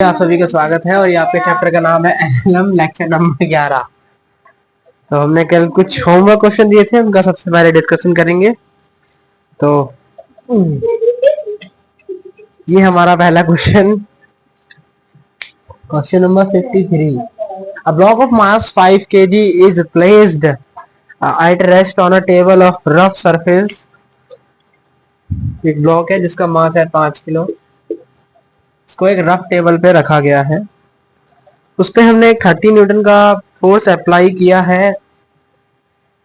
आप सभी का स्वागत है और ये आपके चैप्टर का नाम है एलएलएम लेक्चर नंबर 11। तो हमने कल कुछ होमवर्क क्वेश्चन दिए थे, उनका सबसे पहले डिस्कशन करेंगे। तो ये हमारा पहला question, question number 53। A block of mass 5 kg is placed at rest on a table of rough surface. एक ब्लॉक है जिसका मास है 5 किलो, इसको एक रफ टेबल पे रखा गया है। उस पे हमने 30 न्यूटन का फोर्स अप्लाई किया है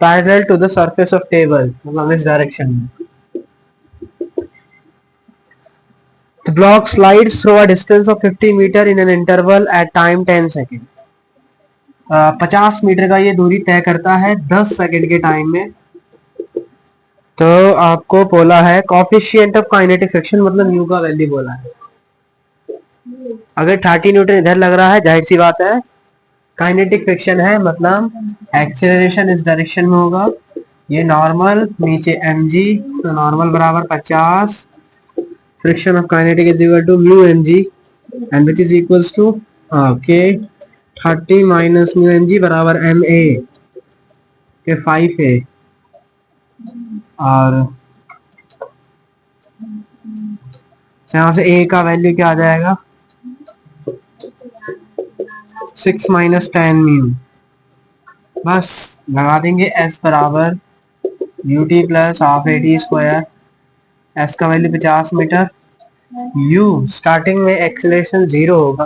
parallel to the surface of table, मतलब इस डायरेक्शन में। The block slides through a distance of 50 metre in an interval at time 10 second. 50 metre का ये दूरी तय करता है 10 सेकेंड के टाइम में। तो आपको बोला है कोफिशिएंट ऑफ काइनेटिक फ्रिक्शन, मतलब न्यू का वैल्यू बोला है। अगर 30 न्यूटन इधर लग रहा है, जाहिर सी बात है काइनेटिक फ्रिक्शन है, मतलब एक्सेलरेशन इस डायरेक्शन में होगा। ये नॉर्मल, नीचे mg, तो नॉर्मल बराबर 50, friction of kinetic is equal to mu mg and which is equals to k 30 minus mu mg बराबर ma के 5a। और यहाँ से a का वैल्यू क्या आ जाएगा, 6 माइनस 10 म्यू। बस लगा देंगे s बराबर ut plus half A T square. s का वैल्यू 50 मीटर। u स्टार्टिंग में एक्सेलरेशन 0 होगा,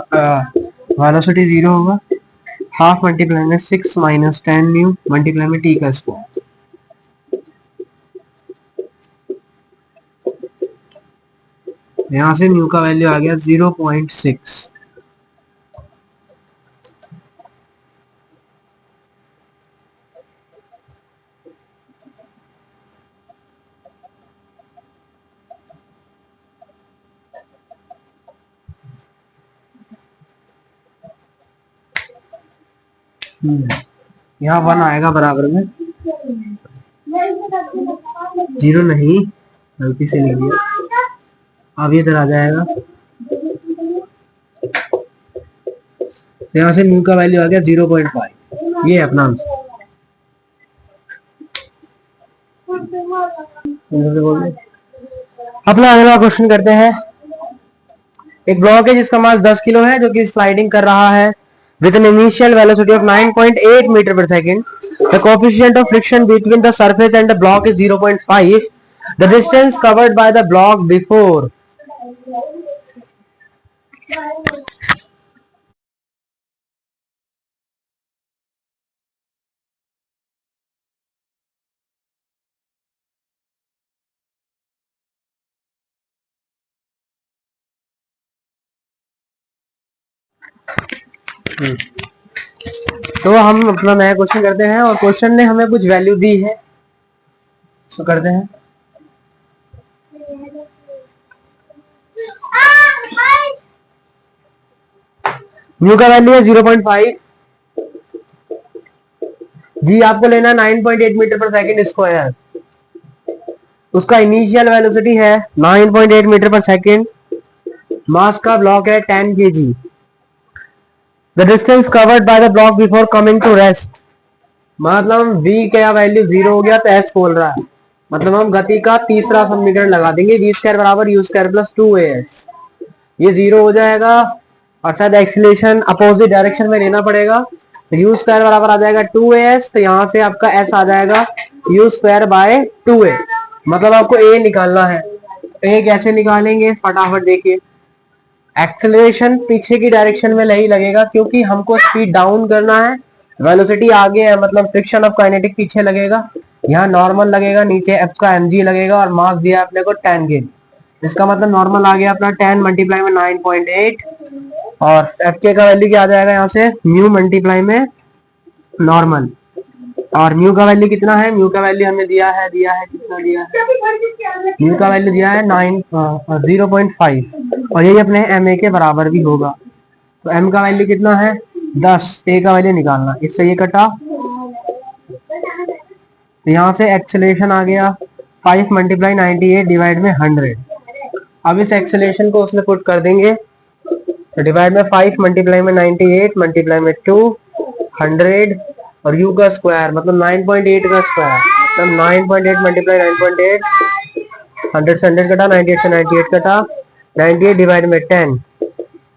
वेलोसिटी 0 होगा। हाफ मल्टीप्लाई में 6 माइनस 10 म्यू मल्टीप्लाई में t का स्क्वायर। यहाँ से म्यू का वैल्यू आ गया 0.6। यहाँ 1 आएगा बराबर में, 0 नहीं, गलती से लिख दिया। अब ये इधर आ जाएगा, यहाँ से म्यू का वैल्यू आ गया 0.5। ये है अपना आंसर। अपना अगला क्वेश्चन करते हैं। एक ब्लॉक है जिसका मास 10 किलो है, जो कि स्लाइडिंग कर रहा है with an initial velocity of 9.8 meter per second. The coefficient of friction between the surface and the block is 0.5. The distance covered by the block before तो हम अपना नया क्वेश्चन करते हैं और क्वेश्चन ने हमें कुछ वैल्यू दी है, तो करते हैं। म्यू का वैल्यू है 0.5, जी आपको लेना 9.8 मीटर पर सेकेंड स्क्वायर। उसका इनिशियल वेलोसिटी है 9.8 मीटर पर सेकेंड। मास का ब्लॉक है 10 kg। The distance covered by the block before coming to rest, मतलब v का वैल्यू 0 हो गया तो s बोल रहा है, मतलब हम गति का तीसरा समीकरण लगा देंगे, v स्क्वायर बराबर u स्क्वायर प्लस 2as। ये 0 हो जाएगा, अर्थात एक्सीलरेशन अपोजिट डायरेक्शन में लेना पड़ेगा। तो u स्क्वायर बराबर आ जाएगा 2as, तो यहाँ से आपका s आ जाएगा u स्क्वायर बाय 2a, मतलब आपको a निकालना है। a कैसे निकालेंगे फटाफट देखिए। एक्सेलरेशन पीछे की डायरेक्शन में नहीं लगेगा, क्योंकि हमको स्पीड डाउन करना है। वेलोसिटी आगे है, मतलब फ्रिक्शन ऑफ काइनेटिक पीछे लगेगा। यहाँ नॉर्मल लगेगा, नीचे एफ का mg लगेगा और मास दिया अपने को 10 kg। इसका मतलब नॉर्मल आ गया अपना 10 मल्टीप्लाई में 9.8 और एफ के का वैल्यू क्या आ जाएगा, यहाँ से म्यू मल्टीप्लाई में नॉर्मल। और म्यू का वैल्यू कितना है, म्यू का वैल्यू हमें दिया है कितना दिया है, म्यू का वैल्यू दिया है 0.5 और यही अपने एम ए के बराबर भी होगा। तो एम का वैल्यू कितना है 10, ए का वैल्यू निकालना, इससे ये कटा। तो यहाँ से एक्सेलरेशन आ गया 5 मल्टीप्लाई 98 डिवाइड में 100। अब इस एक्सेलरेशन को उसमें पुट कर देंगे, तो डिवाइड में 5 मल्टीप्लाई में 98 मल्टीप्लाई में 2 100 और u का स्क्वायर मतलब 9.8 का स्क्वायर मतलब 9.8 मल्टीप्लाई 9.8 100 से 100 कटा 98 से 98 कटा 98 डिवाइड में 10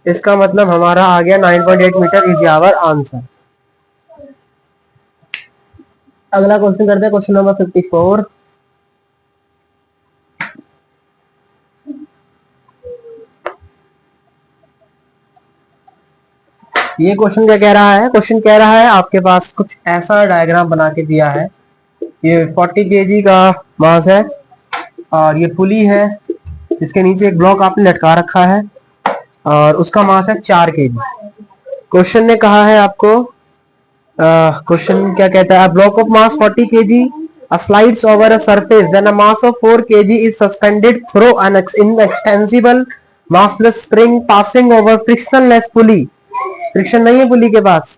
इसका मतलब हमारा आ गया 9.8 मीटर इज आवर आंसर। अगला क्वेश्चन करते हैं क्वेश्चन नंबर 54। ये क्वेश्चन क्या कह रहा है? क्वेश्चन कह रहा है आपके पास कुछ ऐसा डायग्राम बना के दिया है, ये 40 केजी का मास है और ये पुली है, इसके नीचे एक ब्लॉक आपने लटका रखा है और उसका मास है 4 केजी। क्वेश्चन ने कहा है आपको, क्वेश्चन क्या कहता है, block of mass 40 KG slides over a surface then a mass of 4 kg is suspended through an inextensible massless spring passing over frictionless pulley। Friction नहीं है पुली के पास।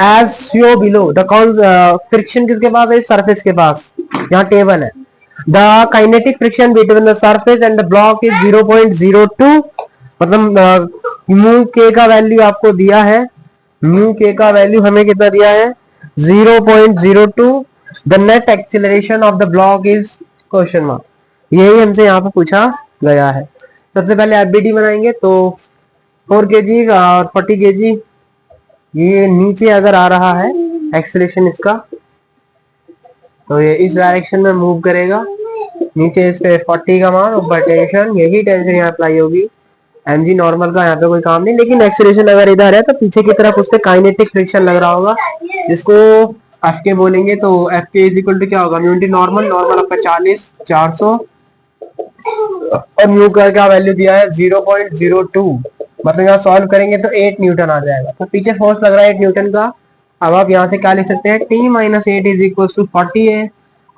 As show below the friction किसके पास है? Surface के पास। यहाँ टेबल है। The kinetic friction between the surface and the block is 0.02 मतलब म्यू के का वैल्यू आपको दिया है, म्यू के का वैल्यू हमें कितना दिया है? 0.02। The net acceleration of the block is question mark. यही हमसे यहाँ पे पूछा गया है। सबसे पहले एफबीडी बनाएंगे तो 4 केजी और 40 केजी ये नीचे अगर आ रहा है एक्सीलरेशन इसका तो ये इस डायरेक्शन में मूव करेगा, नीचे इस पे 40 का मान ऊपर टेंशन, यही टेंशन यहाँ अप्लाई होगी। mg नॉर्मल का यहाँ पे कोई काम नहीं, लेकिन एक्सीलरेशन अगर इधर है तो पीछे की तरफ उस पे काइनेटिक फ्रिक्शन लग रहा होगा जिसको एफ के बोलेंगे। तो एफ के इज इक्वल टू क्या होगा? म्यू इंटू नॉर्मल, नॉर्मल आपका 40 400 और म्यू का क्या वैल्यू दिया है? 0.02 मतलब यहाँ सॉल्व करेंगे तो 8 न्यूटन आ जाएगा। तो पीछे फोर्स लग रहा है 8 न्यूटन का। अब आप यहाँ से क्या लिख सकते हैं? t minus 8 is equal to 40 है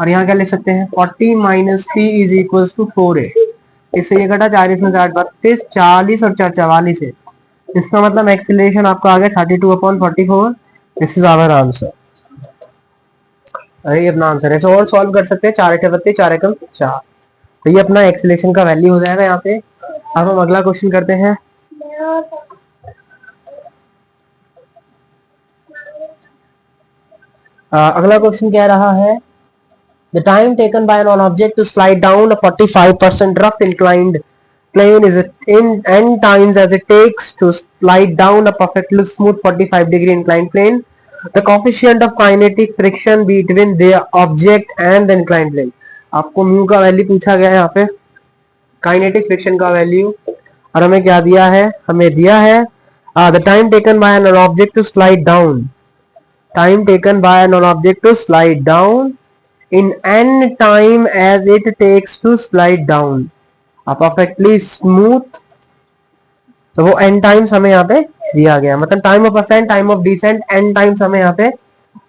और यहाँ क्या लिख सकते हैं? 40 minus T is equal to 4 है। इससे ये कटा 40 में 8 32 40 और 4 44 है। इसका मतलब एक्सीलरेशन आपका आ गया 32/44। This is our answer. अरे ये अपना आंसर है। ऐसे और सॉल्व कर सकते हैं, 4 8 32 4 एकम 4। तो ये अपना एक्सीलरेशन का वैल्यू हो जाएगा यहाँ से। अब हम अगला क्वेश्चन करते हैं। अगला क्वेश्चन कह रहा है the time taken by an object to slide down a 45% rough inclined plane is in n times as it takes to slide down a perfectly smooth 45-degree inclined plane. The coefficient of kinetic friction between the object and the inclined plane। आपको mu का value पूछा गया है यहाँ पे, kinetic friction का value, और हमें क्या दिया है? हमें दिया है the time taken by an object to slide down, time taken by an object to slide down in n time as it takes to slide down a perfectly smooth। तो वो n टाइम्स हमें यहाँ पे दिया गया, मतलब time of ascent time of descent n times हमें यहाँ पे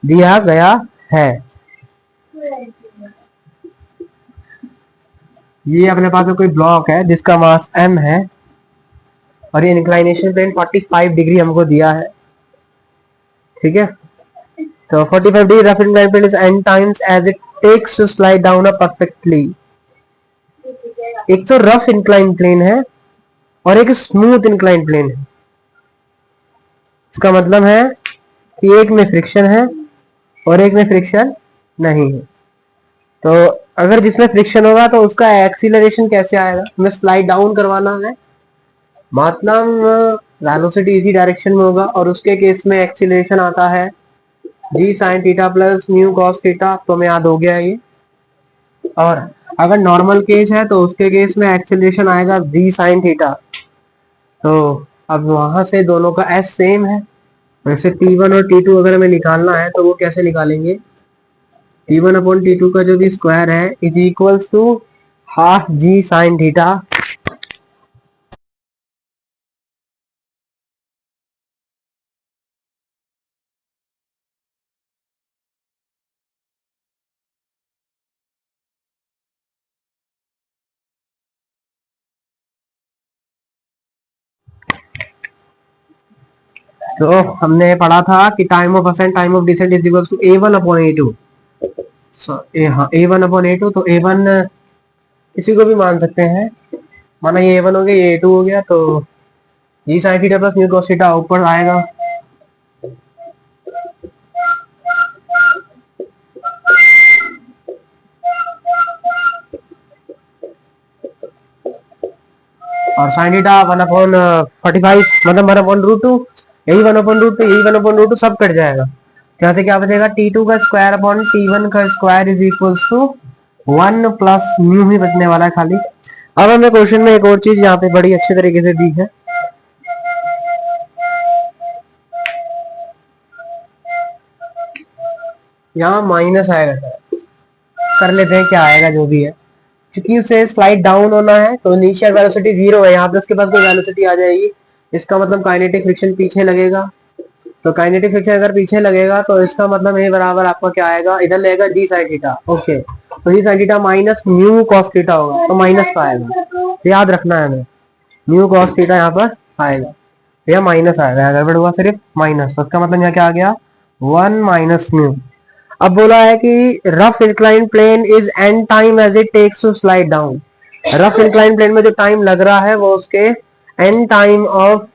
दिया गया है। ये अपने पास कोई ब्लॉक है जिसका मास m है और ये इंक्लाइनेशन प्लेन 45 डिग्री हमको दिया है, ठीक है। तो 45 degree rough inclined plane is n times as it takes to slide down a perfectly. एक तो रफ इंक्लाइंड प्लेन है और एक स्मूथ इंक्लाइंड प्लेन है। इसका मतलब है कि एक में फ्रिक्शन है और एक में फ्रिक्शन नहीं है। तो अगर जिसमें फ्रिक्शन होगा तो उसका एक्सीलरेशन कैसे आएगा? हमें स्लाइड डाउन करवाना है, मतलब वेलोसिटी इसी डायरेक्शन में होगा और उसके केस में एक्सीलरेशन आता है G sine theta plus mu cos theta. तो हमें याद हो गया ये। और अगर नॉर्मल केस है तो उसके केस में एक्सीलरेशन आएगा जी साइन थीटा। तो अब वहां से दोनों का एस सेम है। वैसे T1 और T2 अगर हमें निकालना है तो वो कैसे निकालेंगे? T1 अपॉन T2 का जो भी स्क्वायर है is equals to half g sine theta. तो हमने पढ़ा था कि time of ascent time of descent is equal to A1 upon A2। हाँ A1 अपॉन A2। तो A1 किसी को भी मान सकते हैं, माना ये A1 हो गया, ये A2 हो गया, तो G sine theta plus mu cos theta ऊपर आएगा। और साइन थीटा 1/45 मतलब 1/√2, यही 1/√2, यही 1/√2 सब कट जाएगा। यहाँ से क्या बचेगा, T2 का स्क्वायर अपॉन T1 का square is equals to 1 plus mu ही बचने वाला है खाली। अब हमें क्वेश्चन में एक और चीज यहाँ पे बड़ी अच्छे तरीके से दी है। यहाँ माइनस आएगा सर, कर लेते हैं क्या आएगा जो भी है। क्योंकि उसे स्लाइड डाउन होना है तो इनिशियल वेलोसिटी 0 है, यहाँ पे उसके पास कोई वेलोसिटी आ जाएगी, इसका मतलब काइनेटिक फ्रिक्शन पीछे लगेगा। तो काइनेटिक फ्रिक्शन अगर पीछे लगेगा तो इसका मतलब ये बराबर आपका क्या आएगा, इधर लगेगा जी साइन थीटा। ओके, तो G sine theta minus mu cos theta होगा, तो माइनस का आएगा, तो याद रखना है हमें, म्यू कॉस थीटा यहाँ पर आएगा, यह माइनस आएगा, गड़बड़ हुआ सिर्फ माइनस, तो इसका मतलब यहाँ क्या आ गया 1 माइनस म्यू। अब बोला है कि rough incline plane is n time as it takes to slide down. Rough incline plane में जो टाइम लग रहा है वो उसके एन टाइम ऑफ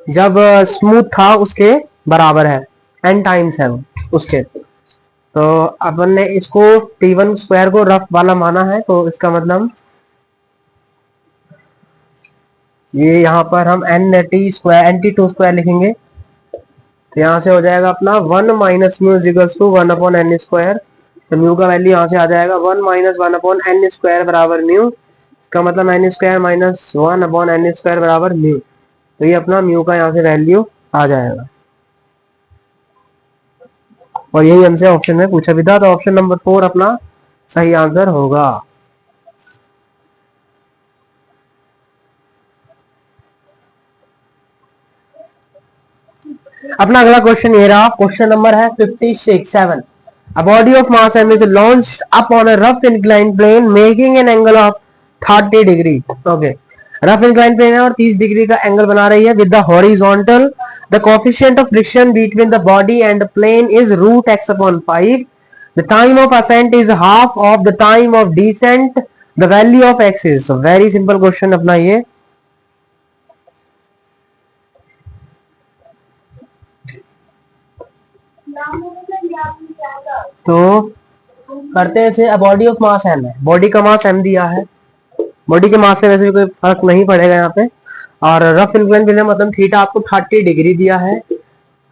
जब स्मूथ था उसके बराबर है, एन टाइम्स है वो उसके। तो अपन ने इसको T1 स्क्वायर को रफ वाला माना है, तो इसका मतलब ये यहाँ पर हम NT2 स्क्वायर लिखेंगे, तो यहाँ से हो जाएगा अपना 1 minus mu equals to 1 upon n square. तो म्यू का वैल्यू यहाँ से आ जाएगा 1 माइनस 1 अपॉन एन स्क्वायर बराबर म्यू, का मतलब n square minus 1 upon n square बराबर म्यू। तो ये अपना म्यू का यहाँ से वैल्यू आ जाएगा, और यही हमसे ऑप्शन में पूछा भी था, तो ऑप्शन नंबर 4 अपना सही आंसर होगा। अपना अगला क्वेश्चन ये रहा, क्वेश्चन नंबर है 56 A body of mass m is launched up on a rough inclined plane making an angle of 30 degree. Okay, rough incline plane है और 30 डिग्री का एंगल बना रही है with the horizontal. The coefficient of friction between the body and plane is √x/5। The time of ascent is half of the time of descent. The value of x is. So very simple question अपना ये। तो करते हैं, body of mass m है, body का mass m दिया है, body के मास से वैसे कोई फर्क नहीं पड़ेगा यहाँ पे। और रफ इंक्लाइन प्लेन मतलब थीटा आपको 30 डिग्री दिया है,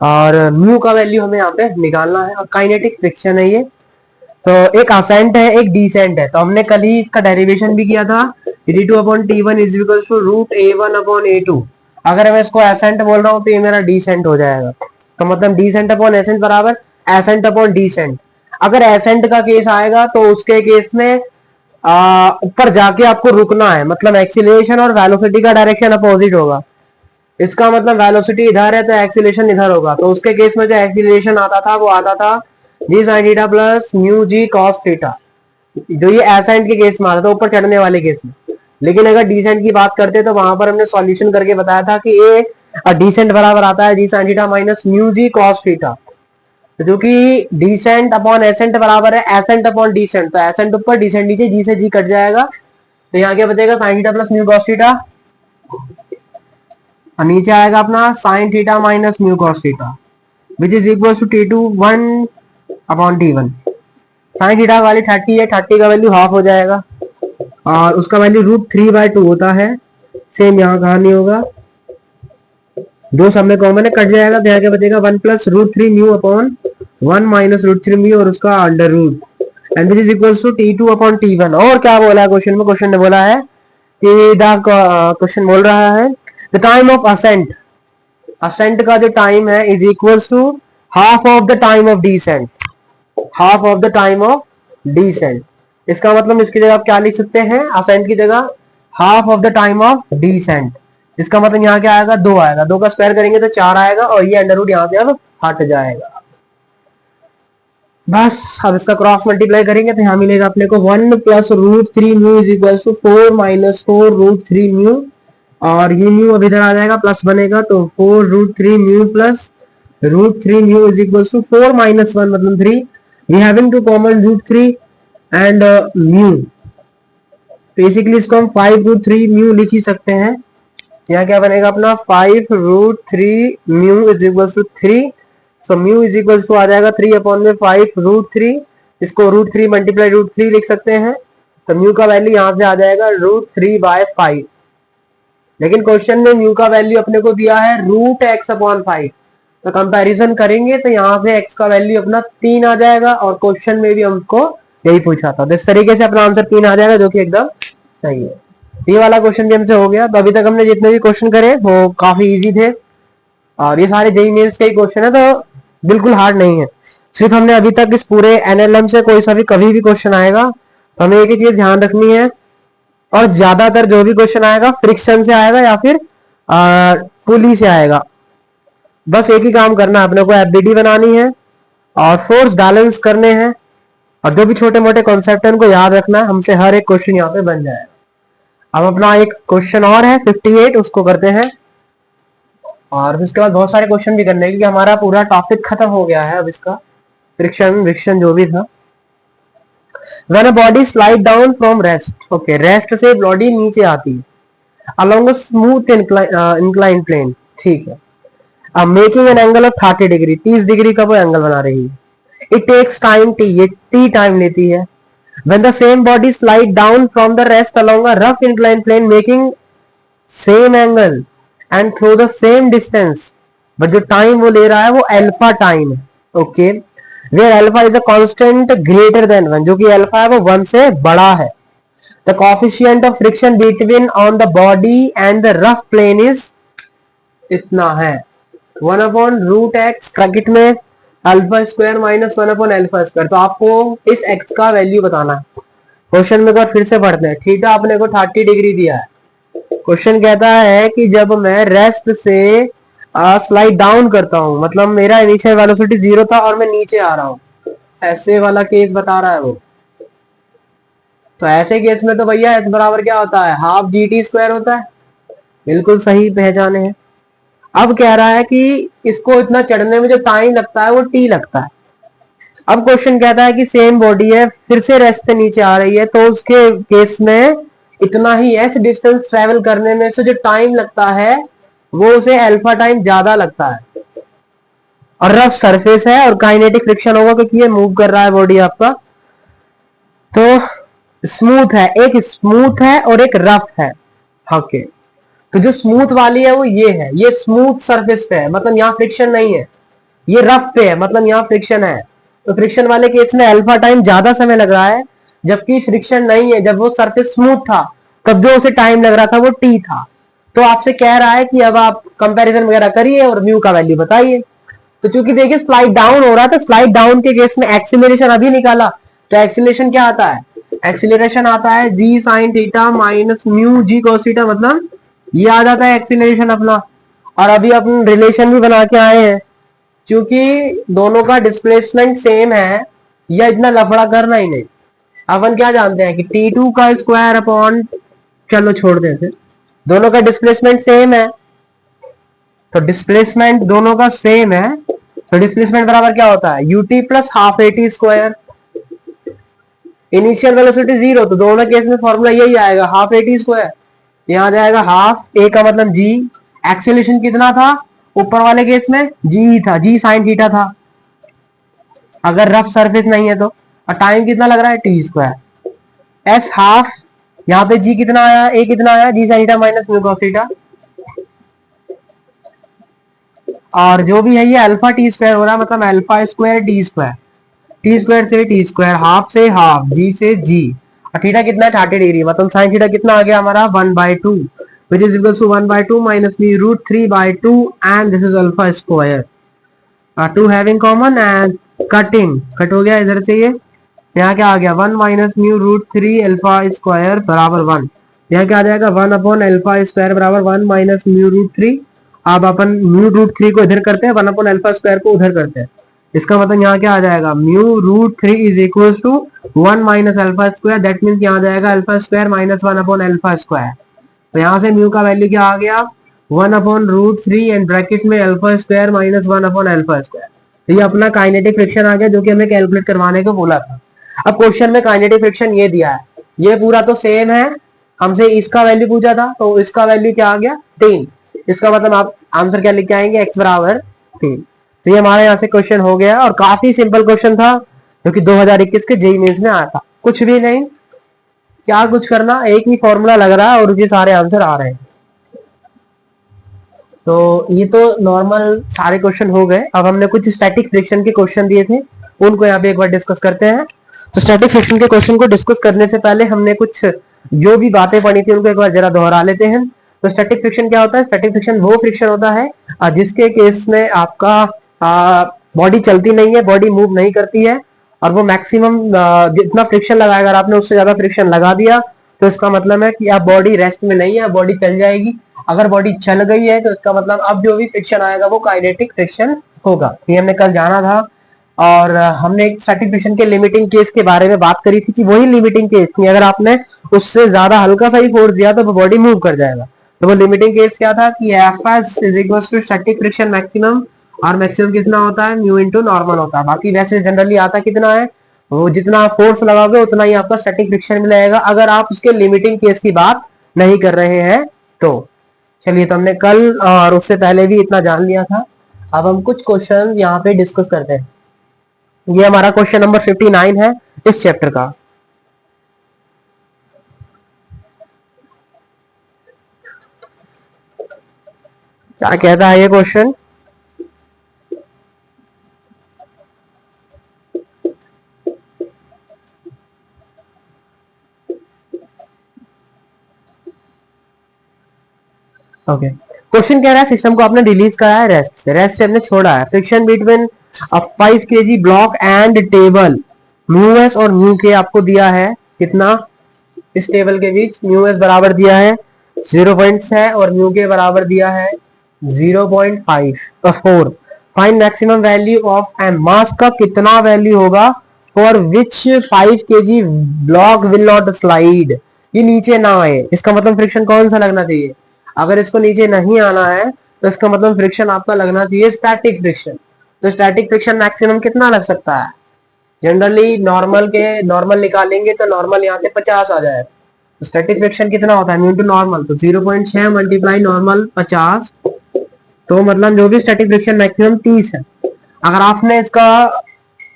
और म्यू का वैल्यू हमें यहाँ पे निकालना है, और काइनेटिक फ्रिक्शन है ये। तो एक असेंट है एक डिसेंट है, तो हमने कल ही इसका डेरिवेशन भी किया था, d2/t1 is equal to √a1/a2। अगर मैं इसको असेंट बोल रहा हूँ तो ये मेरा डिसेंट हो जाएगा, तो मतलब डिसेंट अपॉन एसेंट बराबर एसेंट अपॉन डिसेंट। अगर एसेंट का केस आएगा तो उसके केस में ऊपर जाके आपको रुकना है, मतलब एक्सीलरेशन और वेलोसिटी का डायरेक्शन अपोजिट होगा। इसका मतलब वेलोसिटी इधर है तो एक्सीलरेशन इधर होगा, तो उसके केस में जो एक्सीलरेशन आता था वो आता था जी sine theta plus mu G cos theta, जो ये एसेंट के केस में आता था, ऊपर चढ़ने वाले केस में। लेकिन अगर डिसेंट की बात करते तो वहां पर हमने सॉल्यूशन करके बताया था कि ये डिसेंट बराबर आता है G sine theta minus mu G cos theta, जो कि डिसेंट अपॉन एसेंट बराबर है एसेंट अपॉन डिसेंट। तो एसेंट ऊपर डिसेंट नीचे, जी से जी कट जाएगा, तो यहाँ क्या बचेगा sine theta plus mu cos theta, और नीचे आएगा अपना sine theta minus mu cos theta which is equal to T2 1 upon T1। Sine theta वाली 30 है, 30 का वैल्यू हाफ हो जाएगा, और उसका वैल्यू √3/2 होता है। सेम यहाँ कहा नहीं होगा, दो सब में कॉमन है, कट जाएगा, तो यहाँ क्या बचेगा 1 plus √3 mu upon 1 minus √3 mu और उसका under root, and which is equal to T2 upon T1। और क्या बोला है क्वेश्चन में, क्वेश्चन ने बोला है कि क्वेश्चन बोल रहा है the time of ascent, ascent का जो टाइम है is equal to half of the time of descent, half of the time of descent. इसका मतलब इसकी जगह आप क्या लिख सकते हैं, असेंट की जगह half of the time of descent. इसका मतलब यहाँ क्या आएगा 2 आएगा, 2 का स्क्वायर करेंगे तो 4 आएगा, और ये अंडर रूट यहाँ से अब हट जाएगा। बस अब इसका क्रॉस मल्टीप्लाई करेंगे तो यहाँ मिलेगा अपने को 1 plus √3 mu is equal to 4 minus 4 √3 mu, और ये म्यू अब इधर आ जाएगा, प्लस बनेगा, तो 4 √3 mu plus √3 mu is equal to 4 minus 1 मतलब 3। We having to common √3 and mu, basically इसको हम 5 √3 म्यू लिख ही सकते हैं, यहाँ क्या बनेगा अपना 5√3 mu is equal to 3। So mu is equal to आ जाएगा 3/5√3। इसको √3 मल्टीप्लाई √3 लिख सकते हैं। तो म्यू का वैल्यू यहाँ से आ जाएगा √3/5। लेकिन क्वेश्चन में म्यू का वैल्यू अपने को दिया है √x/5। तो कंपैरिजन करेंगे तो यहाँ पे x का वैल्यू अपना 3 आ जाएगा और क्वेश्चन में भी हमको यही पूछा था। तो इस तरीके से अपना आंसर 3 आ जाएगा, जो कि एकदम सही है। ये वाला क्वेश्चन भी हमसे हो गया। तो अभी तक हमने जितने भी क्वेश्चन करे वो काफी इजी थे और ये सारे जेईई मेंस के ही क्वेश्चन है, तो बिल्कुल हार्ड नहीं है। सिर्फ हमने अभी तक इस पूरे एनएलएम से कोई सा भी कभी भी क्वेश्चन आएगा तो हमें एक ही चीज ध्यान रखनी है, और ज्यादातर जो भी क्वेश्चन आएगा फ्रिक्शन से आएगा या फिर पुली से आएगा। बस एक ही काम करना है, अपने को एफबीडी बनानी है और फोर्स बैलेंस करने हैं, और जो भी छोटे मोटे कॉन्सेप्ट है उनको याद रखना है। हमसे हर एक क्वेश्चन यहाँ पे बन जाएगा। अब अपना एक क्वेश्चन और है 58, उसको करते हैं और उसके बाद बहुत सारे क्वेश्चन भी करने हैं क्योंकि हमारा पूरा टॉपिक खत्म हो गया है। अब इसका फ्रिक्शन जो भी था। When a body slide down from rest, okay, rest से बॉडी नीचे आती है along a smooth inclined plane, ठीक है। अब making an angle of 30 degree, 30 degree का वो एंगल बना रही है। इट टेक्स टाइम टी, ये टी टाइम लेती है। When the same body slide down from the rest along a rough inclined plane making same angle and through the same distance, but जो time वो ले रहा है वो अल्फा टाइम है, okay. Where alpha is a constant greater than 1, जो कि alpha है वो 1 से बड़ा है। The coefficient of friction between on the body and the rough plane is इतना है 1/√x ब्रैकेट में अल्फा स्क्वायर माइनस 1/अल्फा स्क्वायर। तो आपको इस x का वैल्यू बताना है। क्वेश्चन में एक बार फिर से पढ़ते हैं। थीटा अपने को 30 डिग्री दिया है। क्वेश्चन कहता है कि जब मैं रेस्ट से स्लाइड डाउन करता हूं, मतलब मेरा इनिशियल वेलोसिटी 0 था और मैं नीचे आ रहा हूं, ऐसे वाला केस बता रहा है वो। तो ऐसे केस में तो भैया एच बराबर क्या होता है, हाफ GT² होता है। बिल्कुल सही पहचाने हैं। अब कह रहा है कि इसको इतना चढ़ने में जो टाइम लगता है वो टी लगता है। अब क्वेश्चन कहता है कि सेम बॉडी है, फिर से रेस्ट से नीचे आ रही है, तो उसके केस में इतना ही एच डिस्टेंस ट्रेवल करने में से जो टाइम लगता है वो उसे अल्फा टाइम ज्यादा लगता है। और रफ सरफेस है और काइनेटिक फ्रिक्शन होगा क्योंकि ये मूव कर रहा है बॉडी आपका। तो स्मूथ है, एक स्मूथ है और एक रफ है, ओके। तो जो स्मूथ वाली है वो ये है, ये स्मूथ सरफेस पे है, मतलब यहाँ फ्रिक्शन नहीं है। ये रफ पे है, मतलब यहाँ फ्रिक्शन है। तो फ्रिक्शन वाले केस में अल्फा टाइम ज्यादा समय लग रहा है, जबकि फ्रिक्शन नहीं है, जब वो सरफेस स्मूथ था तब जो उसे टाइम लग रहा था वो टी था। तो आपसे कह रहा है कि अब आप कंपैरिजन वगैरह करिए और म्यू का वैल्यू बताइए। तो चूंकि देखिए स्लाइड डाउन हो रहा था, स्लाइड डाउन के केस में एक्सीलरेशन अभी निकाला, तो एक्सीलरेशन क्या आता है, एक्सीलरेशन आता है G sine theta minus mu G cos theta, मतलब ये आ जाता है एक्सीलरेशन अपना। और अभी अपन रिलेशन भी बना के आए हैं, क्योंकि दोनों का डिस्प्लेसमेंट सेम है, या इतना लफड़ा करना ही नहीं। अपन क्या जानते हैं कि T2 का स्क्वायर अपॉन, चलो छोड़ देते, दोनों का डिस्प्लेसमेंट सेम है, तो डिस्प्लेसमेंट दोनों का सेम है, तो डिस्प्लेसमेंट बराबर क्या होता है ut plus half AT square. Initial velocity 0, तो दोनों केस में फॉर्मूला यही आएगा, हाफ AT स्क्वायर। यहाँ आ जाएगा हाफ, ए का मतलब जी। एक्सेलरेशन कितना था ऊपर वाले केस में, जी था, जी साइन थीटा था अगर रफ सरफेस नहीं है तो। और टाइम कितना लग रहा है T², एस हाफ, यहाँ पे जी कितना आया, ए कितना आया, G sine theta minus mu cos theta. और जो भी है ये अल्फा T² हो रहा है, मतलब अल्फा स्क्वायर T², T² से T², हाफ से हाफ, जी से जी। और थीटा कितना है 30 डिग्री, मतलब साइन थीटा कितना आ गया हमारा 1/2, which is equals to 1/2 minus √3/2 and this is alpha square. 2 having common and cutting, cut हो गया इधर से ये। यहाँ क्या आ गया 1 माइनस म्यू √3 अल्फा स्क्वायर बराबर 1। यहाँ क्या आ जाएगा 1/अल्फा स्क्वायर बराबर 1 माइनस म्यू √3। अब अपन म्यू √3 को इधर करते हैं, 1/अल्फा स्क्वायर को उधर करते हैं। इसका मतलब यहाँ क्या आ जाएगा mu √3 is equal to 1 minus alpha square, that means यहाँ आ जाएगा अल्फा स्क्वायर माइनस 1/अल्फा स्क्वायर। तो यहाँ से म्यू का वैल्यू क्या आ गया 1/√3 एंड ब्रैकेट में अल्फा स्क्वायर माइनस 1/अल्फा स्क्वायर। तो ये अपना काइनेटिक फ्रिक्शन आ गया, जो कि हमें कैलकुलेट करवाने को बोला था। अब क्वेश्चन में काइनेटिक फ्रिक्शन ये दिया है, ये पूरा तो सेम है, हमसे इसका वैल्यू पूछा था, तो इसका वैल्यू क्या आ गया 3। इसका मतलब आप आंसर क्या लिख के आएंगे, x बराबर 3। तो ये हमारे यहाँ से क्वेश्चन हो गया और काफी सिंपल क्वेश्चन था जो कि 2021 के जेईई मेंस में आया था। कुछ भी नहीं, क्या कुछ करना, एक ही फॉर्मूला लग रहा है और उसके सारे आंसर आ रहे हैं। तो ये तो नॉर्मल सारे क्वेश्चन हो गए। अब हमने कुछ स्टैटिक फ्रिक्शन के क्वेश्चन दिए थे, उनको यहाँ पे एक बार डिस्कस करते हैं। तो स्टैटिक फ्रिक्शन के क्वेश्चन को डिस्कस करने से पहले हमने कुछ जो भी बातें पढ़ी थी उनको एक बार जरा दोहरा लेते हैं। तो स्टैटिक फ्रिक्शन क्या होता है? स्टैटिक फ्रिक्शन वो फ्रिक्शन होता है जिसके केस में आपका बॉडी चलती नहीं है, बॉडी मूव नहीं करती है, और वो मैक्सिमम जितना फ्रिक्शन लगाएगा, अगर आपने उससे ज्यादा फ्रिक्शन लगा दिया तो इसका मतलब है कि आप बॉडी रेस्ट में नहीं है, बॉडी चल जाएगी। अगर बॉडी चल गई है तो इसका मतलब अब जो भी फ्रिक्शन आएगा वो काइनेटिक फ्रिक्शन होगा। ये हमने कल जाना था। और हमने एक स्टैटिक फ्रिक्शन के लिमिटिंग केस के बारे में बात करी थी कि वही लिमिटिंग केस थी, अगर आपने उससे ज्यादा हल्का सा ही फोर्स दिया तो वो बॉडी मूव कर जाएगा। तो वो लिमिटिंग केस क्या था कि Fs is equal to static friction maximum, और मैक्सिमम कितना होता है, म्यू इनटू नॉर्मल होता है। बाकी वैसे जनरली आता कितना है, वो जितना फोर्स लगाओगे उतना ही आपका स्टैटिक फ्रिक्शन मिलेगा, अगर आप उसके लिमिटिंग केस की बात नहीं कर रहे हैं तो। चलिए, तो हमने कल और उससे पहले भी इतना जान लिया था। अब हम कुछ क्वेश्चन यहाँ पे डिस्कस करते हैं। ये हमारा क्वेश्चन नंबर 59 है इस चैप्टर का। क्या कहता है ये क्वेश्चन? ओके, क्वेश्चन कह रहा है सिस्टम को आपने रिलीज करा है रेस्ट से, रेस्ट से हमने छोड़ा है। Friction between a 5 kg block and table, mu S और म्यू के आपको दिया है कितना, इस टेबल के बीच म्यू एस बराबर दिया है 0.6 और म्यू के बराबर दिया है 0.4। Find maximum value of M, mass का कितना वैल्यू होगा for which 5 kg block will not slide, ये नीचे ना आए। इसका मतलब फ्रिक्शन कौन सा लगना चाहिए, अगर इसको नीचे नहीं आना है तो इसका मतलब फ्रिक्शन आपका लगना चाहिए स्टैटिक फ्रिक्शन। तो स्टैटिक फ्रिक्शन मैक्सिमम कितना लग सकता है, जनरली नॉर्मल निकालेंगे तो नॉर्मल यहाँ से 50 आ जाएगा। तो स्टैटिक फ्रिक्शन कितना होता है, म्यू टू नॉर्मल, तो 0.6 मल्टीप्लाई नॉर्मल 50, तो मतलब जो भी स्टैटिक फ्रिक्शन मैक्सिमम 30 है। अगर आपने इसका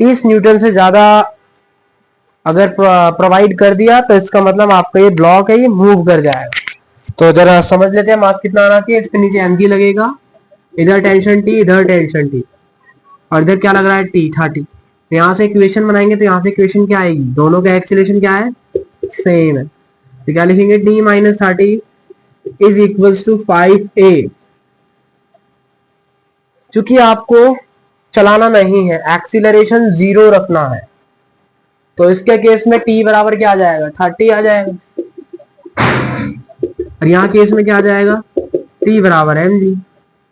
30 न्यूटन से ज्यादा अगर प्रोवाइड कर दिया तो इसका मतलब आपका ये ब्लॉक है, ये मूव कर जाएगा। तो जरा समझ लेते हैं मास कितना आना चाहिए। इसके नीचे mg लगेगा, इधर टेंशन टी, इधर टेंशन टी, और इधर क्या लग रहा है टी 30। तो यहाँ से इक्वेशन बनाएंगे तो यहाँ से इक्वेशन क्या आएगी, दोनों का एक्सीलरेशन क्या है, सेम है। तो क्या लिखेंगे, T minus 30 is equals to 5a। चूंकि आपको चलाना नहीं है, एक्सीलरेशन 0 रखना है, तो इसके केस में टी बराबर क्या आ जाएगा, 30 आ जाएगा। और यहाँ केस में क्या आ जाएगा, टी बराबर mg।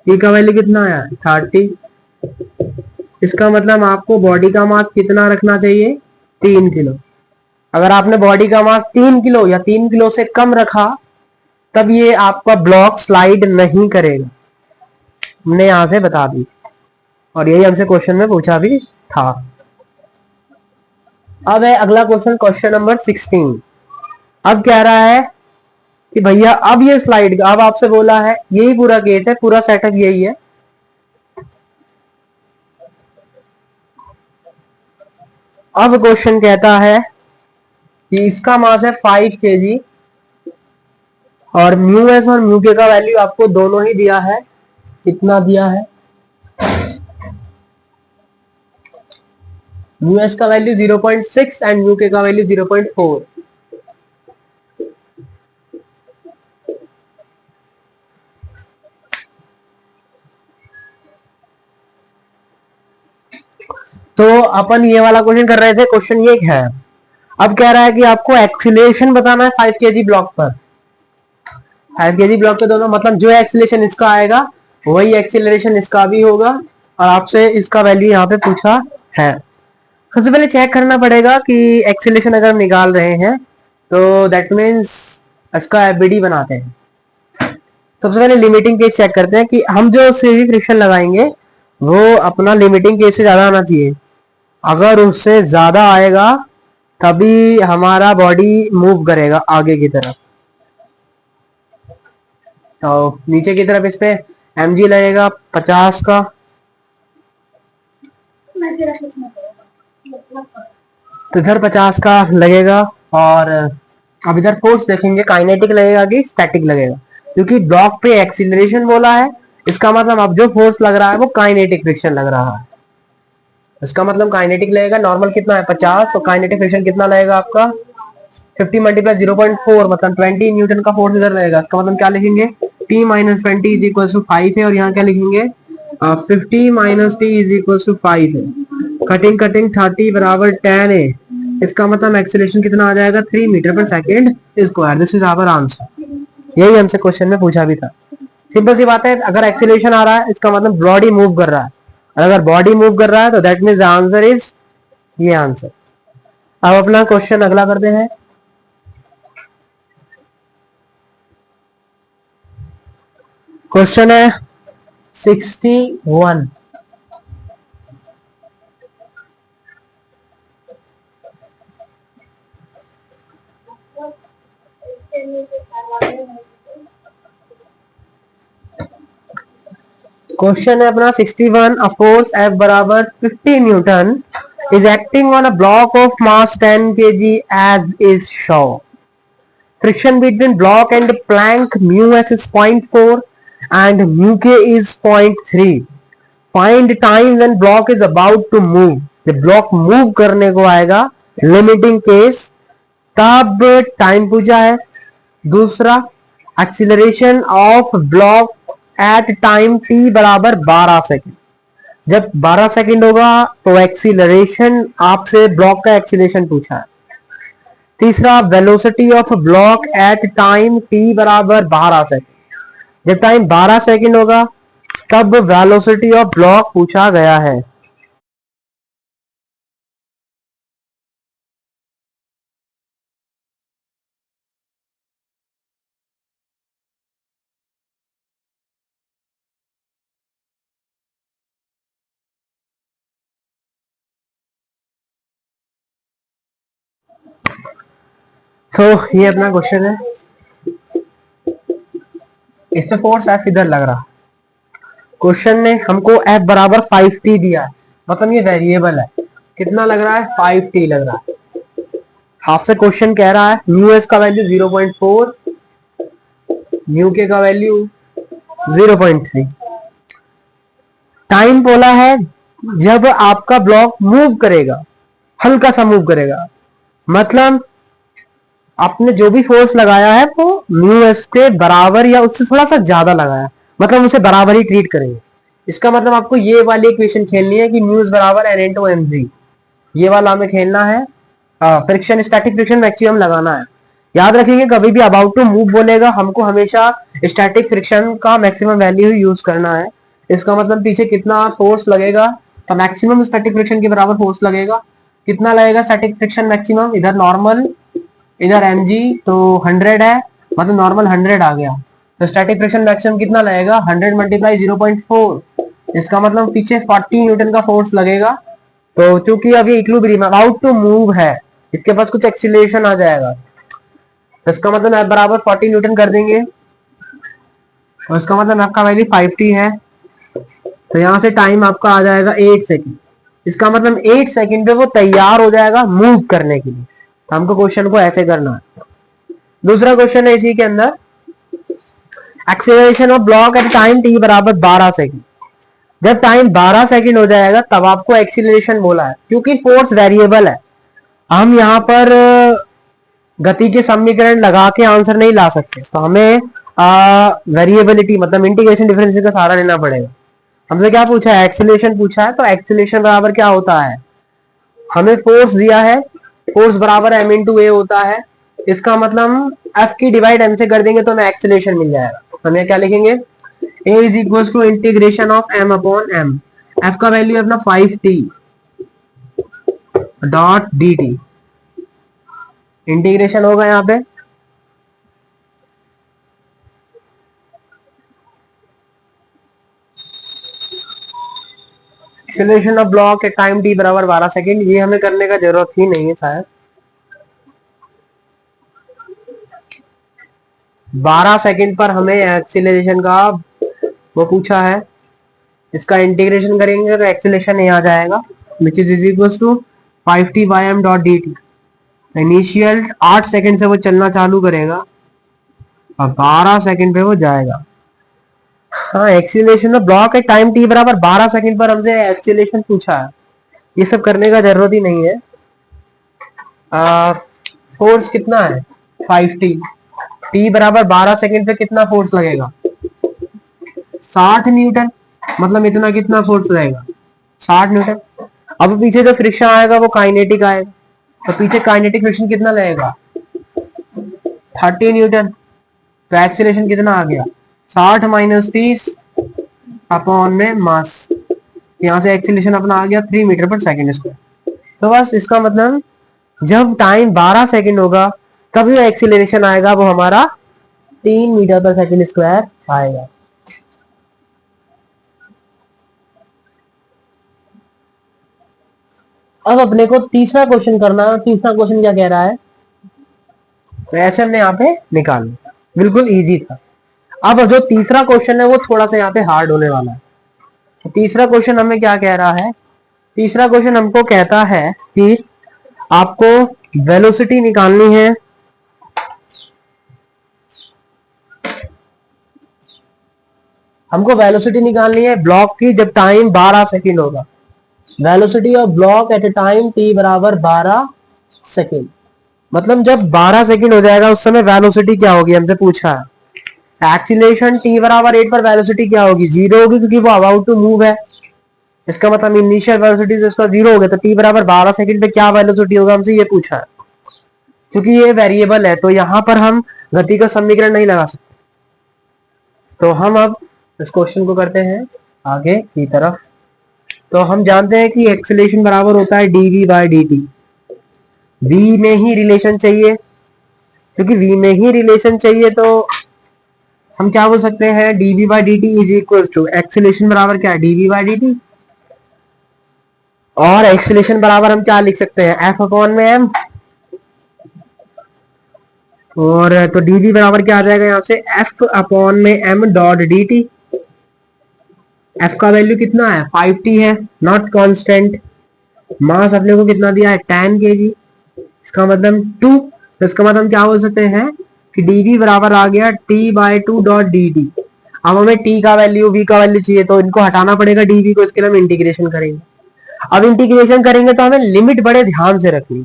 टी का वैल्यू कितना आया, 30। इसका मतलब आपको बॉडी का मास कितना रखना चाहिए, 3 किलो। अगर आपने बॉडी का मास 3 किलो या 3 किलो से कम रखा तब ये आपका ब्लॉक स्लाइड नहीं करेगा, हमने यहां से बता दी, और यही हमसे क्वेश्चन में पूछा भी था। अब है अगला क्वेश्चन, क्वेश्चन नंबर 16। अब कह रहा है कि भैया अब ये स्लाइड, अब आपसे बोला है, यही पूरा केस है, पूरा सेटअप यही है। अब क्वेश्चन कहता है कि इसका मास है 5 kg और म्यू एस और म्यू के का वैल्यू आपको दोनों ही दिया है, कितना दिया है, म्यू एस का वैल्यू 0.6 एंड म्यू के का वैल्यू 0.4। तो अपन ये वाला क्वेश्चन कर रहे थे, क्वेश्चन ये है। अब कह रहा है कि आपको एक्सीलरेशन बताना है 5 kg ब्लॉक पर। 5 kg ब्लॉक पे दोनों, मतलब जो एक्सीलरेशन इसका आएगा वही एक्सीलरेशन इसका भी होगा, और आपसे इसका वैल्यू यहाँ पे पूछा है। सबसे पहले चेक करना पड़ेगा कि एक्सीलरेशन अगर हम निकाल रहे हैं तो दैट मीन्स इसका एफबीडी बनाते हैं। सबसे पहले लिमिटिंग केस चेक करते हैं कि हम जो सीवी फ्रिक्शन लगाएंगे वो अपना लिमिटिंग केस से ज्यादा आना चाहिए। अगर उससे ज्यादा आएगा तभी हमारा बॉडी मूव करेगा आगे की तरफ। और नीचे की तरफ इस पे mg लगेगा 50 का, तो इधर 50 का लगेगा। और अब इधर फोर्स देखेंगे, काइनेटिक लगेगा कि स्टैटिक लगेगा, क्योंकि ब्लॉक पे एक्सीलरेशन बोला है, इसका मतलब अब जो फोर्स लग रहा है वो काइनेटिक फ्रिक्शन लग रहा है। इसका मतलब काइनेटिक लगेगा, नॉर्मल कितना है 50, तो काइनेटिक फ्रिक्शन कितना लगेगा आपका 50 मल्टीप्लाई 0.4 मतलब 20 न्यूटन का फोर्स इधर रहेगा। इसका मतलब क्या लिखेंगे, t minus 20 is equal to 5 है, और यहाँ क्या लिखेंगे 50 minus T is equal to 5 है। कटिंग कटिंग 30 बराबर 10 है। इसका मतलब एक्सेलरेशन कितना आ जाएगा 3 मीटर पर second square. This is our answer. यही हमसे क्वेश्चन में पूछा भी था। सिंपल सी बात है, अगर एक्सेलरेशन आ रहा है इसका मतलब बॉडी मूव कर रहा है, और अगर बॉडी मूव कर रहा है तो दैट मीन्स आंसर इज ये आंसर। अब अपना क्वेश्चन अगला करते हैं। क्वेश्चन है 61। क्वेश्चन है अपना 61। अ फोर्स F बराबर 50 Newton is acting on a block of mass 10 kg as is shown. Friction between block and plank mu s is 0.4 and mu k is 0.3. Find time when block is about to move. जब block move करने को आएगा limiting case तब time पूछा है। दूसरा, acceleration of block at time t बराबर 12 second. जब 12 सेकेंड होगा तो एक्सीलरेशन आपसे ब्लॉक का एक्सीलरेशन पूछा है। तीसरा, velocity of block at time t बराबर 12 सेकेंड। जब टाइम 12 सेकेंड होगा तब वेलोसिटी ऑफ ब्लॉक पूछा गया है। तो ये अपना क्वेश्चन है, इससे फोर्स F इधर लग रहा। क्वेश्चन ने हमको F बराबर 5t दिया है, मतलब ये वेरिएबल है। कितना लग रहा है 5t लग रहा है। आपसे क्वेश्चन कह रहा है म्यू एस का वैल्यू 0.4, म्यू के का वैल्यू 0.3। टाइम बोला है जब आपका ब्लॉक मूव करेगा, हल्का सा मूव करेगा, मतलब आपने जो भी फोर्स लगाया है वो म्यू एस के बराबर या उससे थोड़ा सा ज्यादा लगाया, मतलब उसे बराबर ही ट्रीट करेंगे। इसका मतलब आपको ये वाली इक्वेशन खेलनी है कि म्यू एस बराबर एन इंटू एम जी, ये वाला हमें खेलना है। फ्रिक्शन स्टैटिक फ्रिक्शन मैक्सिमम लगाना है। याद रखिए कभी भी अबाउट टू मूव बोलेगा हमको हमेशा स्टैटिक फ्रिक्शन का मैक्सिमम वैल्यू ही यूज करना है। इसका मतलब पीछे कितना फोर्स लगेगा, तो मैक्सिमम स्टैटिक फ्रिक्शन के बराबर फोर्स लगेगा। कितना लगेगा स्टैटिक फ्रिक्शन मैक्सिमम, इधर नॉर्मल इधर एम जी तो 100 है, मतलब नॉर्मल 100 आ गया, तो स्टैटिक फ्रिक्शन मैक्सिमम कितना लगेगा 100 मल्टीप्लाई 0.4। इसका मतलब पीछे 40 न्यूटन का फोर्स लगेगा। तो चूंकि अभी इक्विलिब्रियम अबाउट टू मूव है, इसके पास कुछ एक्सीलरेशन आ जाएगा, तो इसका मतलब F बराबर 40 न्यूटन कर देंगे, और इसका मतलब आपका वैल्यू 5t है। तो यहां से टाइम आपका आ जाएगा 8 सेकेंड। इसका मतलब 8 सेकेंड पे वो तैयार हो जाएगा मूव करने के लिए। तो हमको क्वेश्चन को ऐसे करना है। दूसरा क्वेश्चन है इसी के अंदर, acceleration of block at time t बराबर 12 सेकेंड। जब टाइम 12 सेकेंड हो जाएगा तब आपको एक्सीलरेशन बोला है, क्योंकि फोर्स वेरिएबल है। हम यहाँ पर गति के समीकरण लगा के आंसर नहीं ला सकते, तो हमें वेरिएबिलिटी मतलब इंटीग्रेशन डिफरेंस का सहारा लेना पड़ेगा। हमसे क्या पूछा है, एक्सीलरेशन पूछा है, तो एक्सीलरेशन बराबर क्या होता है, हमें फोर्स दिया है, फोर्स बराबर एम इंटू ए होता है। इसका मतलब एफ की डिवाइड एम से कर देंगे तो हमें एक्सीलरेशन मिल जाएगा। हमें क्या लिखेंगे, A is equal to integration of M upon M. F का वैल्यू है अपना 5t dot D T, integration होगा यहाँ पे acceleration of block at time T बराबर 12 सेकेंड। ये हमें करने का जरूरत ही नहीं है शायद, 12 सेकंड पर हमें एक्सीलरेशन का वो पूछा है, इसका इंटीग्रेशन करेंगे तो एक्सीलरेशन ये आ जाएगा which is equal to 5t by M dot D T. Initial 8 second से वो चलना चालू करेगा और 12 सेकंड पे वो जाएगा। हाँ, एक्सीलरेशन में ब्लॉक है, टाइम टी बराबर 12 सेकंड पर हमसे एक्सीलरेशन पूछा है, ये सब करने का जरूरत ही नहीं है। फोर्स कितना है 5t, टी बराबर 12 सेकंड पे कितना फोर्स लगेगा 60 न्यूटन, मतलब इतना कितना फोर्स रहेगा 60 न्यूटन। अब पीछे जो फ्रिक्शन आएगा वो काइनेटिक आएगा, तो पीछे काइनेटिक फ्रिक्शन कितना लगेगा 30 न्यूटन। तो एक्सीलरेशन कितना आ गया 60 माइनस 30 अपॉन में मास, यहाँ से एक्सीलरेशन अपना आ गया 3 मीटर पर सेकंड स्क्वायर। तो बस इसका मतलब जब टाइम 12 सेकंड होगा तब जो एक्सीलरेशन आएगा वो हमारा 3 मीटर पर सेकंड स्क्वायर आएगा। अब अपने को तीसरा क्वेश्चन करना है। तीसरा क्वेश्चन क्या कह रहा है, तो ऐसे हमने यहाँ पे निकाल लिया, बिल्कुल इजी था। अब जो तीसरा क्वेश्चन है वो थोड़ा सा यहाँ पे हार्ड होने वाला है। तो तीसरा क्वेश्चन हमें क्या कह रहा है, तीसरा क्वेश्चन हमको कहता है कि आपको वेलोसिटी निकालनी है, हमको वेलोसिटी निकालनी है ब्लॉक की जब टाइम 12 सेकंड होगा। Velocity of block at a time T बराबर 12 सेकंड, मतलब जब 12 सेकंड हो जाएगा उस समय वेलोसिटी क्या होगी हमसे पूछा है। एक्सीलरेशन टी बराबर 8 पर वेलोसिटी क्या होगी 0 होगी, क्योंकि वो अबाउट टू मूव है। इसका मतलब इनिशियल वेलोसिटी जो इसका 0 हो गया, तो टी बराबर 12 सेकंड पे क्या वेलोसिटी होगा हमसे ये पूछा है। क्योंकि ये वेरिएबल है तो यहां पर हम गति का समीकरण नहीं लगा सकते। तो हम अब इस क्वेश्चन को करते हैं आगे की तरफ। तो हम जानते हैं कि एक्सीलरेशन बराबर होता है dv बाई dt। v में ही रिलेशन चाहिए, क्योंकि v में ही रिलेशन चाहिए तो हम क्या बोल सकते हैं dv by dt is equal to acceleration बराबर क्या है dv बाई dt, और एक्सीलरेशन बराबर हम क्या लिख सकते हैं f अपॉन में m। और तो dv बराबर क्या आ जाएगा यहाँ से f अपॉन में m डॉट dt। f का वैल्यू कितना है 5t है, नॉट कांस्टेंट। मास अपने को कितना दिया है 10 kg, इसका मतलब 2। तो इसका मतलब हम क्या बोल सकते हैं कि dv बराबर आ गया t बाई 2 डॉट dt। अब हमें t का वैल्यू v का वैल्यू चाहिए तो इनको हटाना पड़ेगा dv को, इसके लिए हम इंटीग्रेशन करेंगे। अब इंटीग्रेशन करेंगे तो हमें लिमिट बड़े ध्यान से रखनी।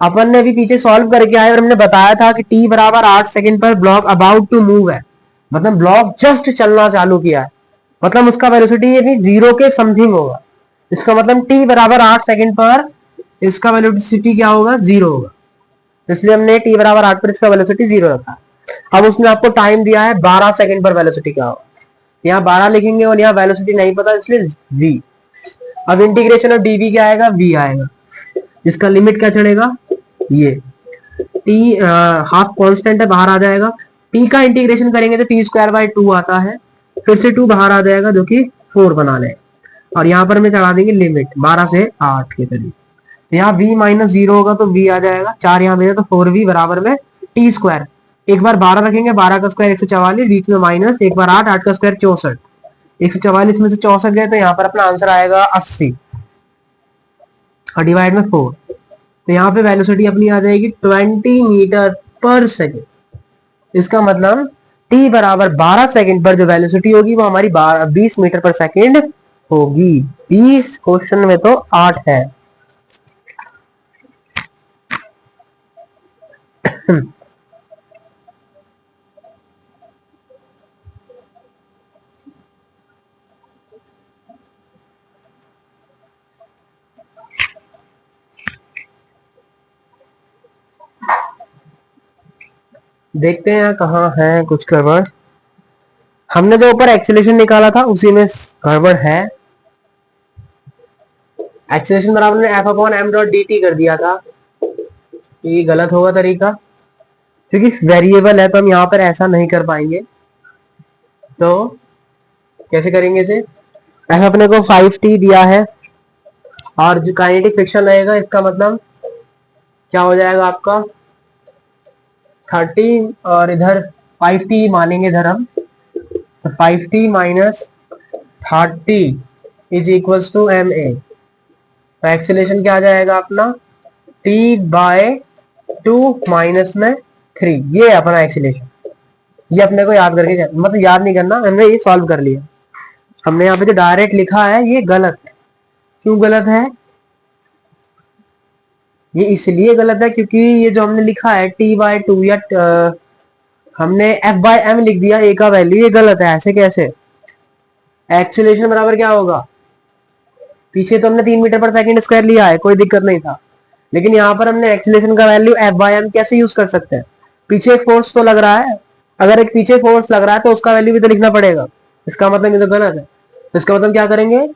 अपन ने भी पीछे सॉल्व करके आए और हमने बताया था कि t बराबर 8 सेकंड पर ब्लॉक अबाउट टू मूव है, मतलब ब्लॉक जस्ट चलना चालू किया है, मतलब उसका वेलोसिटी ये भी 0 के समथिंग होगा। इसका मतलब t बराबर 8 सेकंड पर इसका वेलोसिटी क्या होगा 0 होगा, इसलिए हमने t बराबर 8 पर इसका वेलोसिटी 0 रखा। अब उसने आपको टाइम दिया है 12 सेकंड पर वेलोसिटी क्या होगा, यहाँ 12 लिखेंगे और यहाँ वेलोसिटी नहीं पता इसलिए v। अब इंटीग्रेशन ऑफ dv क्या आएगा v आएगा, इसका लिमिट क्या चढ़ेगा ये t हाफ कांस्टेंट है बाहर आ जाएगा। t का इंटीग्रेशन करेंगे तो टी स्क्वायर बाई 2 आता है, फिर से 2 बाहर आ जाएगा जो कि 4 बना ले, और यहाँ पर में चढ़ा देंगे लिमिट 12 से 8 के करीब। तो यहाँ v माइनस 0 होगा तो v आ जाएगा, 4 यहाँ भेजा तो 4v बराबर में टी स्क्वायर। एक बार 12 रखेंगे, 12 का स्क्वायर 144, बीच में माइनस, एक बार 8, 8 का स्क्वायर 64, 144 में से 64 गए तो यहाँ पर अपना आंसर आएगा 80 और डिवाइड में 4। तो यहाँ पे वेलोसिटी अपनी आ जाएगी 20 मीटर पर सेकेंड। इसका मतलब t बराबर 12 सेकंड पर जो वेलोसिटी होगी वो हमारी 20 मीटर पर सेकंड होगी। 20 क्वेश्चन में तो 8 है। देखते हैं कहाँ है कुछ गड़बड़। हमने जो ऊपर एक्सीलरेशन निकाला था उसी में गड़बड़ है। एक्सीलरेशन बराबर में F upon M dot D T कर दिया था, ये गलत होगा तरीका, क्योंकि वेरिएबल है तो हम यहाँ पर ऐसा नहीं कर पाएंगे। तो कैसे करेंगे इसे, एफ अपने को 5t दिया है और जो काइनेटिक फ्रिक्शन लगेगा इसका मतलब क्या हो जाएगा आपका 30 और इधर 5t मानेंगे इधर हम, तो 5t minus 30 is equals to ma। तो एक्सीलरेशन क्या आ जाएगा अपना, t बाय 2 माइनस में 3, ये अपना एक्सीलरेशन। ये अपने को याद करके, मतलब याद नहीं करना, हमने ये सॉल्व कर लिया। हमने यहाँ पे जो डायरेक्ट लिखा है ये गलत है। क्यों गलत है? ये इसलिए गलत है क्योंकि ये जो हमने लिखा है t/2 या हमने f/m लिख दिया, a का वैल्यू, ये गलत है। ऐसे कैसे? एक्सीलरेशन बराबर क्या होगा, पीछे तो हमने 3 मीटर पर सेकंड स्क्वायर लिया है, कोई दिक्कत नहीं था, लेकिन यहाँ पर हमने एक्सीलरेशन का वैल्यू f/m कैसे यूज कर सकते हैं? पीछे एक फोर्स तो लग रहा है, अगर एक पीछे फोर्स लग रहा है तो उसका वैल्यू भी तो लिखना पड़ेगा। इसका मतलब ये तो गलत है। तो इसका मतलब क्या करेंगे,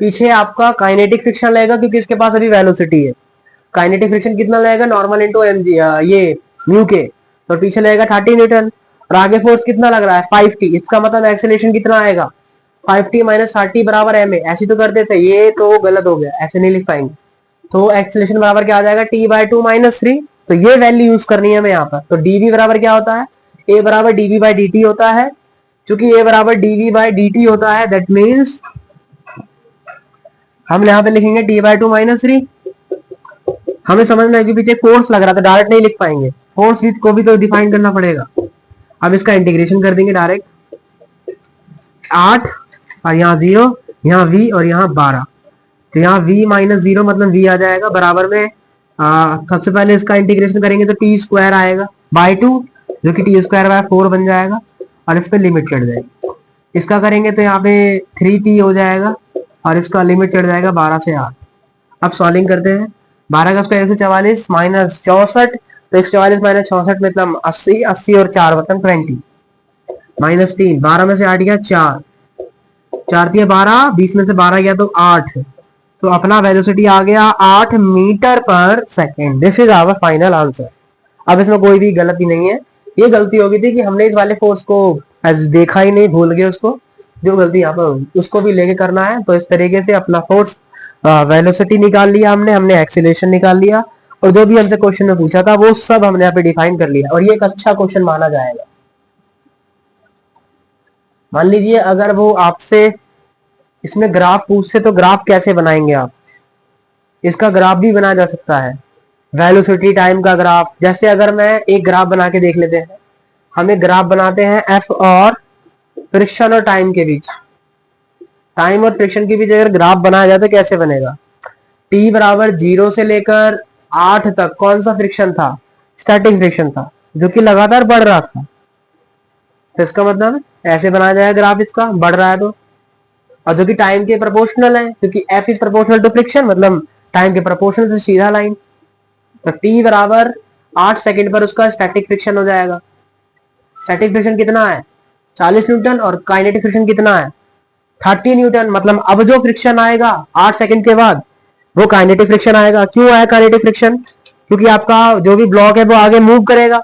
पीछे आपका काइनेटिक फ्रिक्शन लगेगा क्योंकि इसके पास अभी वेलोसिटी है। काइनेटिक फ्रिक्शन कितना लगेगा, नॉर्मल इंटू एम जी, ये म्यू के, तो पीछे लगेगा 30 न्यूटन। और आगे फोर्स कितना लग रहा है, 5t। इसका मतलब एक्सेलरेशन कितना आएगा, 5t माइनस 30 बराबर एम ए। ऐसी तो कर देते, ये तो गलत हो गया, ऐसे नहीं लिख पाएंगे। तो एक्सेलरेशन बराबर क्या आ जाएगा, t/2 माइनस 3। तो ये वैल्यू यूज करनी है हमें यहाँ पर। तो dv बराबर क्या होता है, a बराबर dv बाई dt होता है। चूंकि a बराबर dv बाई dt होता है, दैट मीन्स हम यहाँ पे लिखेंगे t/2 माइनस 3। हमें समझना है कि पीछे फोर्स लग रहा था, डायरेक्ट नहीं लिख पाएंगे, फोर्स को भी तो डिफाइन करना पड़ेगा। अब इसका इंटीग्रेशन कर देंगे डायरेक्ट, 8 और यहाँ 0, यहाँ v और यहाँ 12। तो यहाँ v माइनस 0 मतलब v आ जाएगा बराबर में, सबसे पहले इसका इंटीग्रेशन करेंगे तो टी स्क्वायर आएगा बाय 2, जो कि टी स्क्वायर बाय 4 बन जाएगा, और इस पर लिमिट चढ़ जाएगी। इसका करेंगे तो यहाँ पे 3t हो जाएगा, और इसका लिमिट चढ़ जाएगा 12 से 8। अब सॉल्विंग करते हैं, 12 का स्क्वायर 144 माइनस 64, तो 144 माइनस 64 मतलब 80, 80 और 4 मतलब 20, माइनस 3, 12 में से 8 गया 4, 4 दिया 12, 20 में से 12 गया तो 8। तो अपना वेलोसिटी आ गया 8 मीटर पर second. This is our final answer. अब इसमें कोई भी गलती नहीं है। ये गलती होगी थी कि हमने इस वाले फोर्स को देखा ही नहीं, भूल गए उसको। जो गलती यहाँ पर उसको भी लेके करना है। तो इस तरीके से अपना फोर्स वेलोसिटी निकाल लिया हमने, हमने एक्सीलरेशन निकाल लिया, और जो भी हमसे क्वेश्चन में पूछा था वो सब हमने यहाँ पे डिफाइन कर लिया, और ये एक अच्छा क्वेश्चन माना जाएगा। मान लीजिए अगर वो आपसे इसमें ग्राफ पूछते तो ग्राफ कैसे बनाएंगे आप, इसका ग्राफ भी बनाया जा सकता है, वेलोसिटी टाइम का ग्राफ। जैसे अगर मैं एक ग्राफ बना के देख लेते हैं, हमें ग्राफ बनाते हैं एफ और फ्रिक्शन और टाइम के बीच, टाइम और फ्रिक्शन के बीच अगर ग्राफ बनाया जाए तो कैसे बनेगा। टी बराबर 0 से लेकर 8 तक कौन सा फ्रिक्शन था, स्टैटिक फ्रिक्शन था, जो कि लगातार बढ़ रहा था। तो इसका मतलब ऐसे बनाया जाएगा ग्राफ, इसका बढ़ रहा है तो, और जो कि टाइम के प्रोपोर्शनल है, क्योंकि F is proportional to friction, मतलब टाइम के प्रोपोर्शनल से सीधा लाइन। तो टी बराबर 8 सेकंड पर उसका स्टैटिक फ्रिक्शन हो जाएगा। स्टैटिक फ्रिक्शन कितना है, 40 न्यूटन, और काइनेटिक फ्रिक्शन कितना है, 30 न्यूटन। मतलब अब जो फ्रिक्शन आएगा 8 सेकंड के बाद वो काइनेटिक फ्रिक्शन आएगा। क्यों आया काइनेटिक फ्रिक्शन, क्योंकि आपका जो भी ब्लॉक है वो आगे मूव करेगा,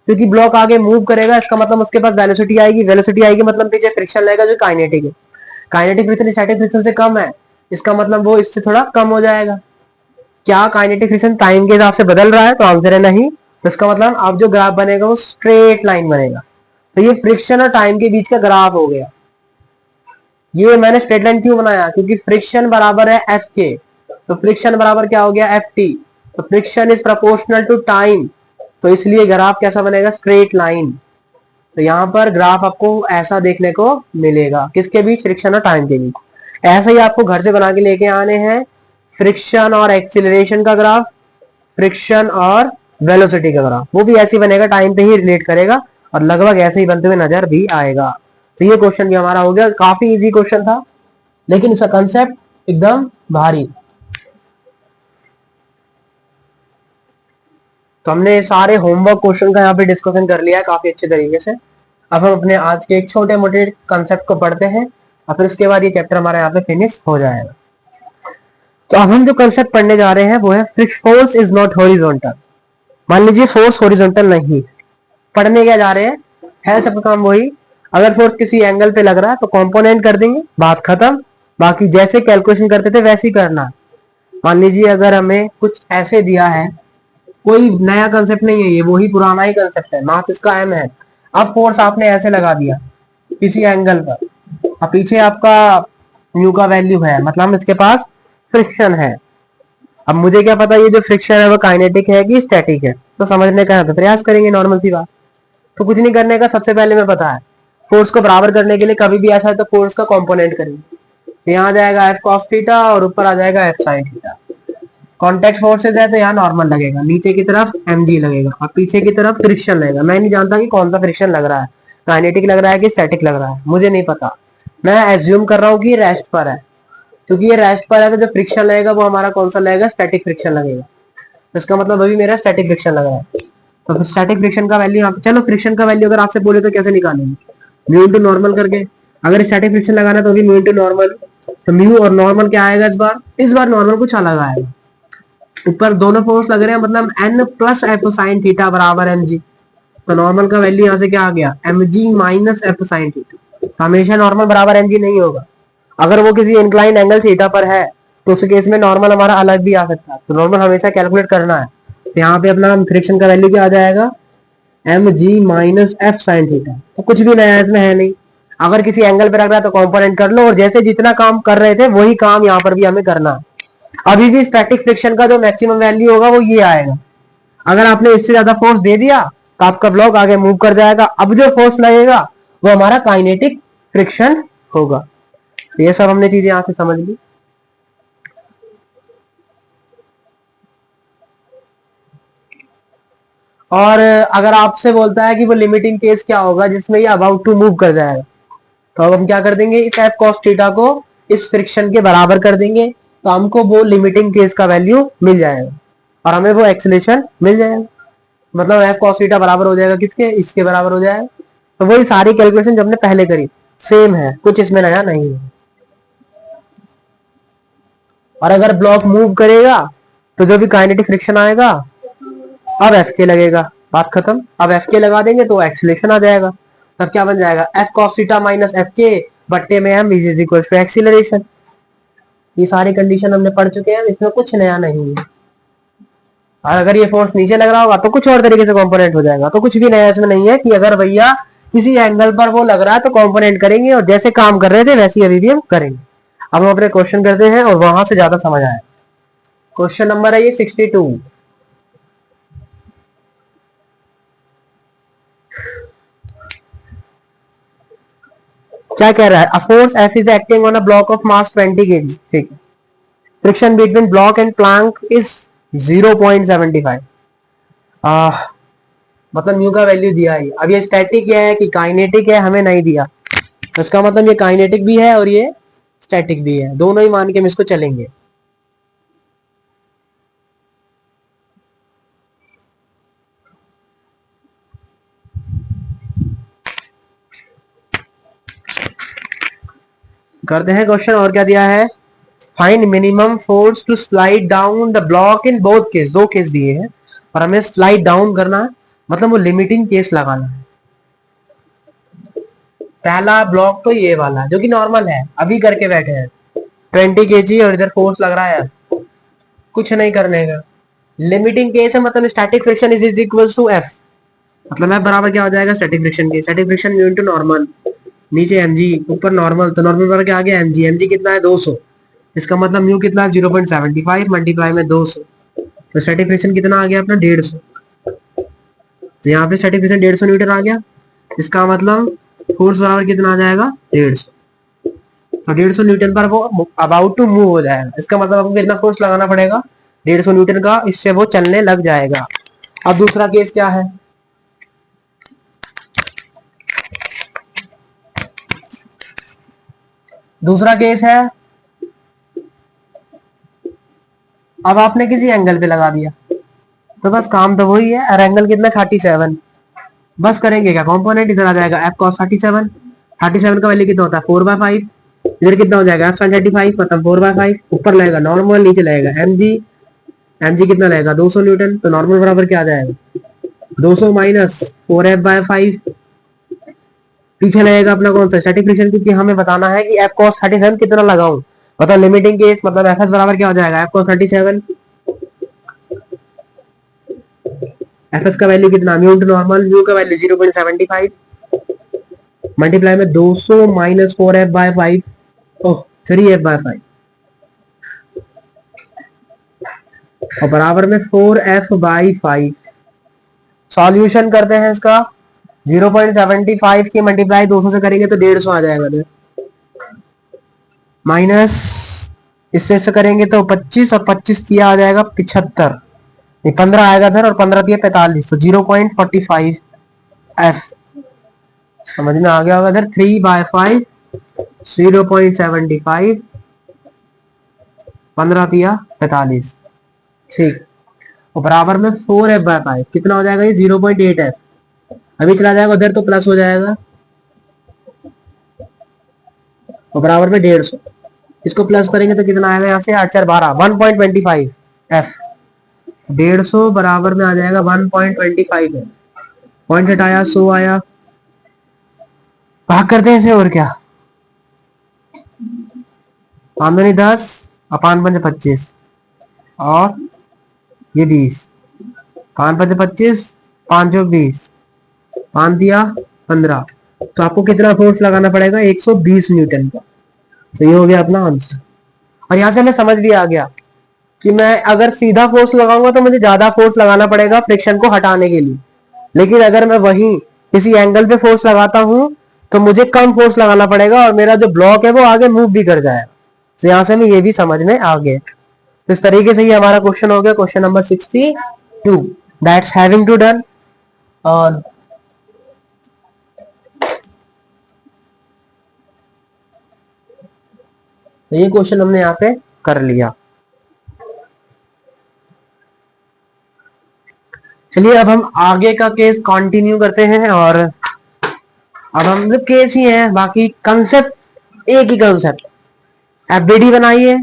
क्योंकि ब्लॉक आगे मूव करेगा इसका मतलब उसके पास वेलोसिटी आएगी, वेलोसिटी आएगी मतलब पीछे फ्रिक्शन लगेगा जो काइनेटिक है। काइनेटिक फ्रिक्शन स्टैटिक फ्रिक्शन से कम है, इसका मतलब वो इससे थोड़ा कम हो जाएगा। क्या काइनेटिक फ्रिक्शन टाइम के हिसाब से बदल रहा है, तो आंसर है नहीं। तो इसका मतलब अब जो ग्राफ बनेगा वो स्ट्रेट लाइन बनेगा। तो ये फ्रिक्शन और टाइम के बीच का ग्राफ हो गया। ये मैंने स्ट्रेट लाइन क्यों बनाया, क्योंकि फ्रिक्शन बराबर है एफ के, तो फ्रिक्शन बराबर क्या हो गया, एफ टी। तो friction is proportional to time, तो इसलिए ग्राफ कैसा बनेगा, स्ट्रेट लाइन। तो यहाँ पर ग्राफ आपको ऐसा देखने को मिलेगा, किसके बीच, फ्रिक्शन और टाइम के बीच। ऐसा ही आपको घर से बना के लेके आने हैं फ्रिक्शन और एक्सीलरेशन का ग्राफ, फ्रिक्शन और वेलोसिटी का ग्राफ, वो भी ऐसे बनेगा, टाइम पे ही रिलेट करेगा, और लगभग ऐसे ही बनते हुए नजर भी आएगा। तो ये क्वेश्चन भी हमारा हो गया, काफी इजी क्वेश्चन था, लेकिन इसका कंसेप्ट एकदम भारी। तो हमने सारे होमवर्क क्वेश्चन का यहाँ पे डिस्कशन कर लिया है काफी अच्छे तरीके से। अब हम अपने आज के एक छोटे मोटे कंसेप्ट को पढ़ते हैं, और फिर उसके बाद ये चैप्टर हमारा यहाँ पे फिनिश हो जाएगा। तो अब हम जो कंसेप्ट पढ़ने जा रहे हैं वो है फोर्स इज नॉट हॉरिजॉन्टल। मान लीजिए फोर्स हॉरिजॉन्टल नहीं, पढ़ने क्या जा रहे हैं, है सबका काम वही। अगर फोर्स किसी एंगल पे लग रहा है तो कंपोनेंट कर देंगे, बात खत्म। बाकी जैसे कैलकुलेशन करते थे वैसे ही करना। मान लीजिए अगर हमें कुछ ऐसे दिया है, कोई नया कंसेप्ट नहीं है ये, वही पुराना ही कंसेप्ट है, मास इसका एम है। अब फोर्स आपने ऐसे लगा दिया किसी एंगल पर, अब पीछे आपका न्यू का वैल्यू है, मतलब इसके पास फ्रिक्शन है। अब मुझे क्या पता ये जो फ्रिक्शन है वो काइनेटिक है कि स्टैटिक है, तो समझने का तो प्रयास करेंगे, नॉर्मल सी बात। तो कुछ नहीं करने का, सबसे पहले मैं पता है फोर्स को बराबर करने के लिए कभी भी ऐसा है तो फोर्स का कंपोनेंट करेंगे। तो यहाँ आ जाएगा एफ कॉस थीटा और ऊपर आ जाएगा F sine theta. Contact forces है तो यहाँ नॉर्मल लगेगा, नीचे की तरफ एम जी लगेगा और पीछे की तरफ फ्रिक्शन लगेगा। मैं नहीं जानता कि कौन सा फ्रिक्शन लग रहा है, काइनेटिक लग रहा है कि स्टैटिक लग रहा है, मुझे नहीं पता। मैं एज्यूम कर रहा हूँ कि रेस्ट पर है, क्योंकि ये रेस्ट पर है तो जो फ्रिक्शन लगेगा वो हमारा कौन सा लगेगा, स्टैटिक फ्रिक्शन लगेगा। तो इसका मतलब अभी मेरा स्टैटिक फ्रिक्शन लग रहा है। तो फिर स्टैटिक फ्रिक्शन का वैल्यू चलो फ्रिक्शन का वैल्यू अगर आपसे बोले तो कैसे निकालेंगे, म्यू इंटू नॉर्मल करके। अगर स्टैटिक फ्रिक्शन लगाना तो भी म्यू इंटू नॉर्मल, तो म्यू और नॉर्मल क्या आएगा इस बार नॉर्मल कुछ अलग आएगा। ऊपर दोनों फोर्स लग रहे हैं, मतलब N plus F sine theta बराबर एम जी। तो नॉर्मल का वैल्यू यहाँ से क्या आ गया, M G minus F sine theta. तो हमेशा नॉर्मल बराबर एम जी नहीं होगा, अगर वो किसी इंक्लाइन एंगल थीटा पर है तो उस केस में नॉर्मल हमारा अलग भी आ सकता है। तो नॉर्मल हमेशा कैलकुलेट करना है। तो यहाँ पे अपना फ्रिक्शन का वैल्यू क्या आ जाएगा, M G minus F sine theta. तो कुछ भी नया इसमें है नहीं, अगर किसी एंगल पे रख रहा है तो कॉम्पोनेंट कर लो, और जैसे जितना काम कर रहे थे वही काम यहाँ पर भी हमें करना है। अभी भी स्टैटिक फ्रिक्शन का जो मैक्सिमम वैल्यू होगा वो ये आएगा। अगर आपने इससे ज्यादा फोर्स दे दिया तो आपका ब्लॉक आगे मूव कर जाएगा। अब जो फोर्स लगेगा वो हमारा काइनेटिक फ्रिक्शन होगा। तो ये सब हमने चीजें यहां से समझ ली। और अगर आपसे बोलता है कि वो लिमिटिंग केस क्या होगा जिसमें ये अबाउट टू मूव कर जाएगा, तो अब हम क्या कर देंगे, इस एफ कॉस थीटा को इस फ्रिक्शन के बराबर कर देंगे, तो हमको वो लिमिटिंग केस का वैल्यू मिल जाएगा और हमें वो एक्सेलेरेशन मिल जाएगा। मतलब एफ कॉस थीटा बराबर हो जाएगा किसके, इसके बराबर हो जाएगा। तो वही सारी कैलकुलेशन जो हमने पहले करी सेम है, कुछ इसमें नया नहीं है। और अगर ब्लॉक मूव करेगा तो जो भी काइनेटिक फ्रिक्शन आएगा अब एफ के लगेगा, बात खत्म। अब एफ के लगा देंगे तो एक्सीलरेशन आ जाएगा। तब क्या बन जाएगा, F cos theta minus F के बट्टे में M is equal to acceleration. ये सारी कंडीशन हमने पढ़ चुके हैं, इसमें कुछ नया नहीं है। और अगर ये फोर्स नीचे लग रहा होगा तो कुछ और तरीके से कंपोनेंट हो जाएगा। तो कुछ भी नया इसमें नहीं है कि अगर भैया किसी एंगल पर वो लग रहा है तो कंपोनेंट करेंगे, और जैसे काम कर रहे थे वैसे ही अभी भी हम करेंगे। अब हम अपने क्वेश्चन करते हैं और वहां से ज्यादा समझ आया। क्वेश्चन नंबर है ये 62। क्या कह रहा है, a force F is acting on a block of mass 20 kg, ठीक है। Friction between block and plank is 0.75। मतलब म्यू का वैल्यू दिया है। अब ये स्टैटिक है कि काइनेटिक है हमें नहीं दिया, तो इसका मतलब ये काइनेटिक भी है और ये स्टैटिक भी है, दोनों ही मान के हम इसको चलेंगे। करते हैं क्वेश्चन। और क्या दिया है, find minimum force to slide down the block in both case. दो केस दिए हैं और हमें स्लाइड डाउन करना है, मतलब वो लिमिटिंग केस लगाना है। पहला ब्लॉक तो ये वाला जो कि नॉर्मल है, अभी करके बैठे हैं 20 kg और इधर फोर्स लग रहा है, कुछ नहीं करने का। लिमिटिंग केस है, मतलब static friction is equal to F, मतलब एफ बराबर क्या हो जाएगा, स्टैटिक फ्रिक्शन के। Static friction mu into normal, नीचे mg ऊपर नॉर्मल, तो नॉर्मल बराबर क्या आ गया mg। mg कितना है 200, इसका मतलब म्यू कितना है 0.75 मल्टीप्लाई में 200, तो स्टैटिक फ्रिक्शन कितना आ गया अपना 150। तो यहाँ पे स्टैटिक फ्रिक्शन 150 न्यूटन आ गया, इसका मतलब फोर्स बराबर कितना आ जाएगा 150। तो 150 न्यूटन पर वो अबाउट टू मूव हो जाएगा, इसका मतलब आपको कितना फोर्स लगाना पड़ेगा 150 न्यूटन का, इससे वो चलने लग जाएगा। अब दूसरा केस क्या है, दूसरा केस है, अब आपने किसी एंगल पे लगा दिया तो बस काम तो वही है। और एंगल कितना 37, बस करेंगे क्या, कंपोनेंट इधर आ जाएगा एफ कॉस 37। 37 का वैल्यू कितना होता है 4/5, इधर कितना हो जाएगा एफ साइन 35 मतलब 4/5। ऊपर लगेगा नॉर्मल, नीचे लगेगा mg, mg कितना लगेगा 200 न्यूटन, तो नॉर्मल बराबर क्या आ जाएगा 200 माइनस 4f/5। पीछे लगेगा अपना कौन सा स्टैटिक फ्रिक्शन, क्योंकि हमें बताना है कि एफ कॉस 37 कितना लगाऊं, मतलब लिमिटिंग केस, मतलब एफ एस बराबर क्या हो जाएगा एफ कॉस 37। एफ एस का वैल्यू कितना, म्यू इंटू नॉर्मल, म्यू का वैल्यू 0.75 मल्टीप्लाई में 200 माइनस 4f बाय 5, ओह 3f बाय 5 और बराबर में 4f बाई 5। सॉल्यूशन करते हैं इसका, 0.75 की मल्टीप्लाई 200 से करेंगे तो 150 आ जाएगा, माइनस इससे करेंगे तो 25 और 25 दिया आ जाएगा 75, 15 आएगा इधर और 15 दिया 45, तो 0.45 एफ समझ में आ गया होगा इधर। 3/5 0.75, 15 दिया 45, ठीक। और बराबर में 4f/5 कितना हो जाएगा, ये 0.8f। अभी चला जाएगा उधर तो प्लस हो जाएगा और बराबर में 150, इसको प्लस करेंगे तो कितना आएगा यहाँ से, 8 4 12, 1.25 एफ। 150 बराबर में आ जाएगा 1.25 है, पॉइंट हटाया 100 आया, भाग करते हैं इसे और क्या, आमदनी 10 अपान 5 25 और ये 20, 5 5 25, 5 चौक 20, 5 दिया 15, तो आपको कितना फोर्स लगाना पड़ेगा, 120 न्यूटन का। तो ये हो गया अपना आंसर। और यहाँ से हमें समझ भी आ गया कि मैं अगर सीधा फोर्स लगाऊंगा तो मुझे ज्यादा फोर्स लगाना पड़ेगा फ्रिक्शन को हटाने के लिए, लेकिन अगर मैं वही किसी एंगल पे फोर्स लगाता हूं तो मुझे कम फोर्स लगाना पड़ेगा और मेरा जो ब्लॉक है वो आगे मूव भी कर जाएगा। तो यहां से हमें ये भी समझ में आ गया। तो इस तरीके से ये हमारा क्वेश्चन हो गया, question number 62 that's having to done. और ये क्वेश्चन हमने यहाँ पे कर लिया। चलिए अब हम आगे का केस कंटिन्यू करते हैं। और अब हम लोग केस ही है, बाकी कंसेप्ट एक ही कंसेप्ट, एफबीडी बनाइए,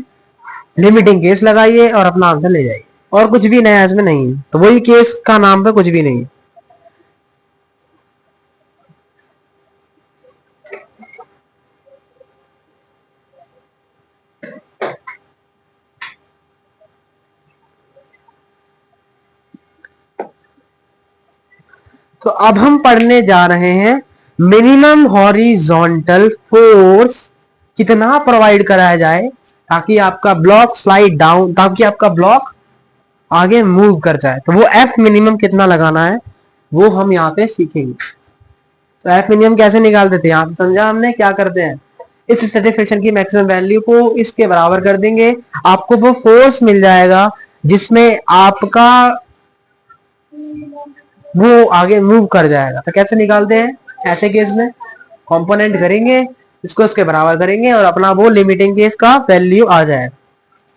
लिमिटिंग केस लगाइए और अपना आंसर ले जाइए, और कुछ भी नया इसमें नहीं है। तो वही केस का नाम पे कुछ भी नहीं है। तो अब हम पढ़ने जा रहे हैं मिनिमम हॉरिजॉन्टल फोर्स कितना प्रोवाइड कराया जाए ताकि आपका ब्लॉक स्लाइड डाउन, ताकि आपका ब्लॉक आगे मूव कर जाए। तो वो एफ मिनिमम कितना लगाना है वो हम यहाँ पे सीखेंगे। तो एफ मिनिमम कैसे निकालते थे, यहाँ पे समझा हमने क्या करते हैं, इस स्टैटिक फ्रिक्शन की मैक्सिमम वैल्यू को इसके बराबर कर देंगे, आपको वो फोर्स मिल जाएगा जिसमें आपका वो आगे मूव कर जाएगा। तो कैसे निकालते हैं ऐसे केस में, कंपोनेंट करेंगे, इसको इसके बराबर करेंगे और अपना वो लिमिटिंग केस का वैल्यू आ जाएगा।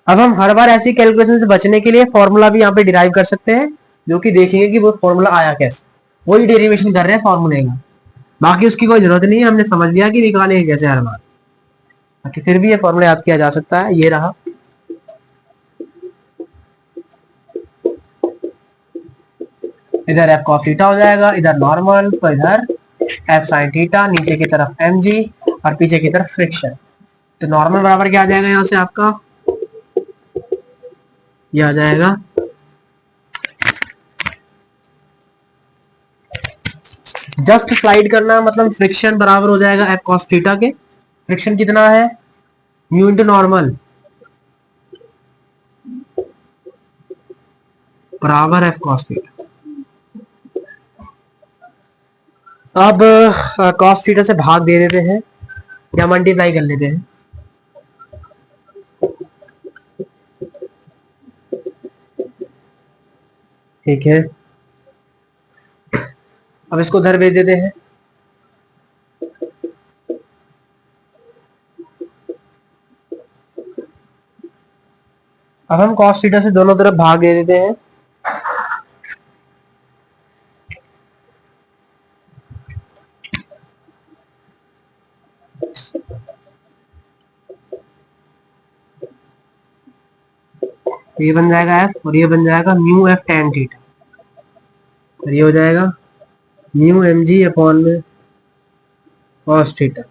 अब हम हर बार ऐसी कैलकुलेशन से बचने के लिए फॉर्मूला भी यहाँ पे डिराइव कर सकते हैं, जो कि देखेंगे कि वो फॉर्मूला आया कैसे, वही डेरिवेशन कर रहे हैं फॉर्मूले का। बाकी उसकी कोई जरूरत नहीं है, हमने समझ लिया कि निकालेंगे कैसे हर बार, बाकी फिर भी ये फॉर्मूला याद किया जा सकता है। ये रहा, इधर एफ कॉस थीटा हो जाएगा, इधर नॉर्मल, तो इधर एफ साइन थीटा, नीचे की तरफ एम जी और पीछे की तरफ फ्रिक्शन। तो नॉर्मल बराबर क्या आ जाएगा यहाँ से आपका, ये आ जाएगा जस्ट स्लाइड करना, मतलब फ्रिक्शन बराबर हो जाएगा एफ कॉस थीटा के। फ्रिक्शन कितना है, म्यू इंटू नॉर्मल बराबर एफ कॉस थीटा। अब कॉस थीटा से भाग दे देते हैं या मल्टीप्लाई कर लेते हैं, ठीक है। अब इसको उधर भेज देते हैं, अब हम कॉस थीटा से दोनों तरफ भाग दे देते हैं, ये बन जाएगा एफ और ये बन जाएगा म्यू एफ टेन थीटा, और ये हो जाएगा म्यू एम जी अपॉन में कॉस थीटा।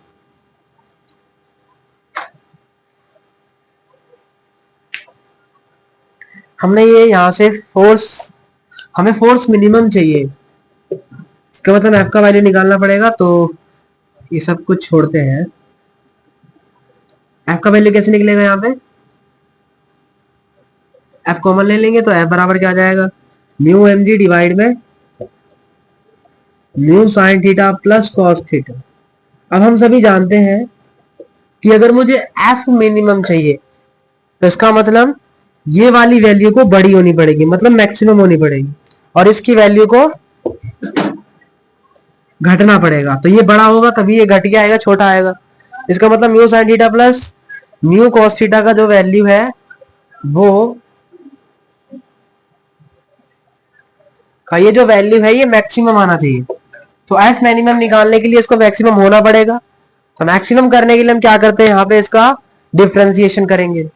हमने ये यहाँ से फोर्स हमें फोर्स मिनिमम चाहिए, इसका मतलब एफ का वैल्यू निकालना पड़ेगा। तो ये सब कुछ छोड़ते हैं, एफ का वैल्यू कैसे निकलेगा? यहाँ पे एफ कॉमन ले लेंगे तो एफ बराबर क्या आ जाएगा, म्यू एम जी डिवाइड में mu sign theta plus cos theta. अब हम सभी जानते हैं कि अगर मुझे एफ मिनिमम चाहिए तो इसका मतलब ये वाली वैल्यू को बड़ी होनी पड़ेगी, मतलब मैक्सिमम होनी पड़ेगी, और इसकी वैल्यू को घटना पड़ेगा। तो ये बड़ा होगा तभी ये घट के आएगा, छोटा आएगा। इसका मतलब mu sign theta plus mu cos theta का जो वैल्यू है वो का ये जो वैल्यू है ये मैक्सिमम आना चाहिए। तो एफ मिनिमम निकालने के लिए इसको मैक्सिमम होना पड़ेगा। तो मैक्सिमम करने के लिए हम क्या करते हैं, यहाँ पे इसका डिफरेंशिएशन करेंगे।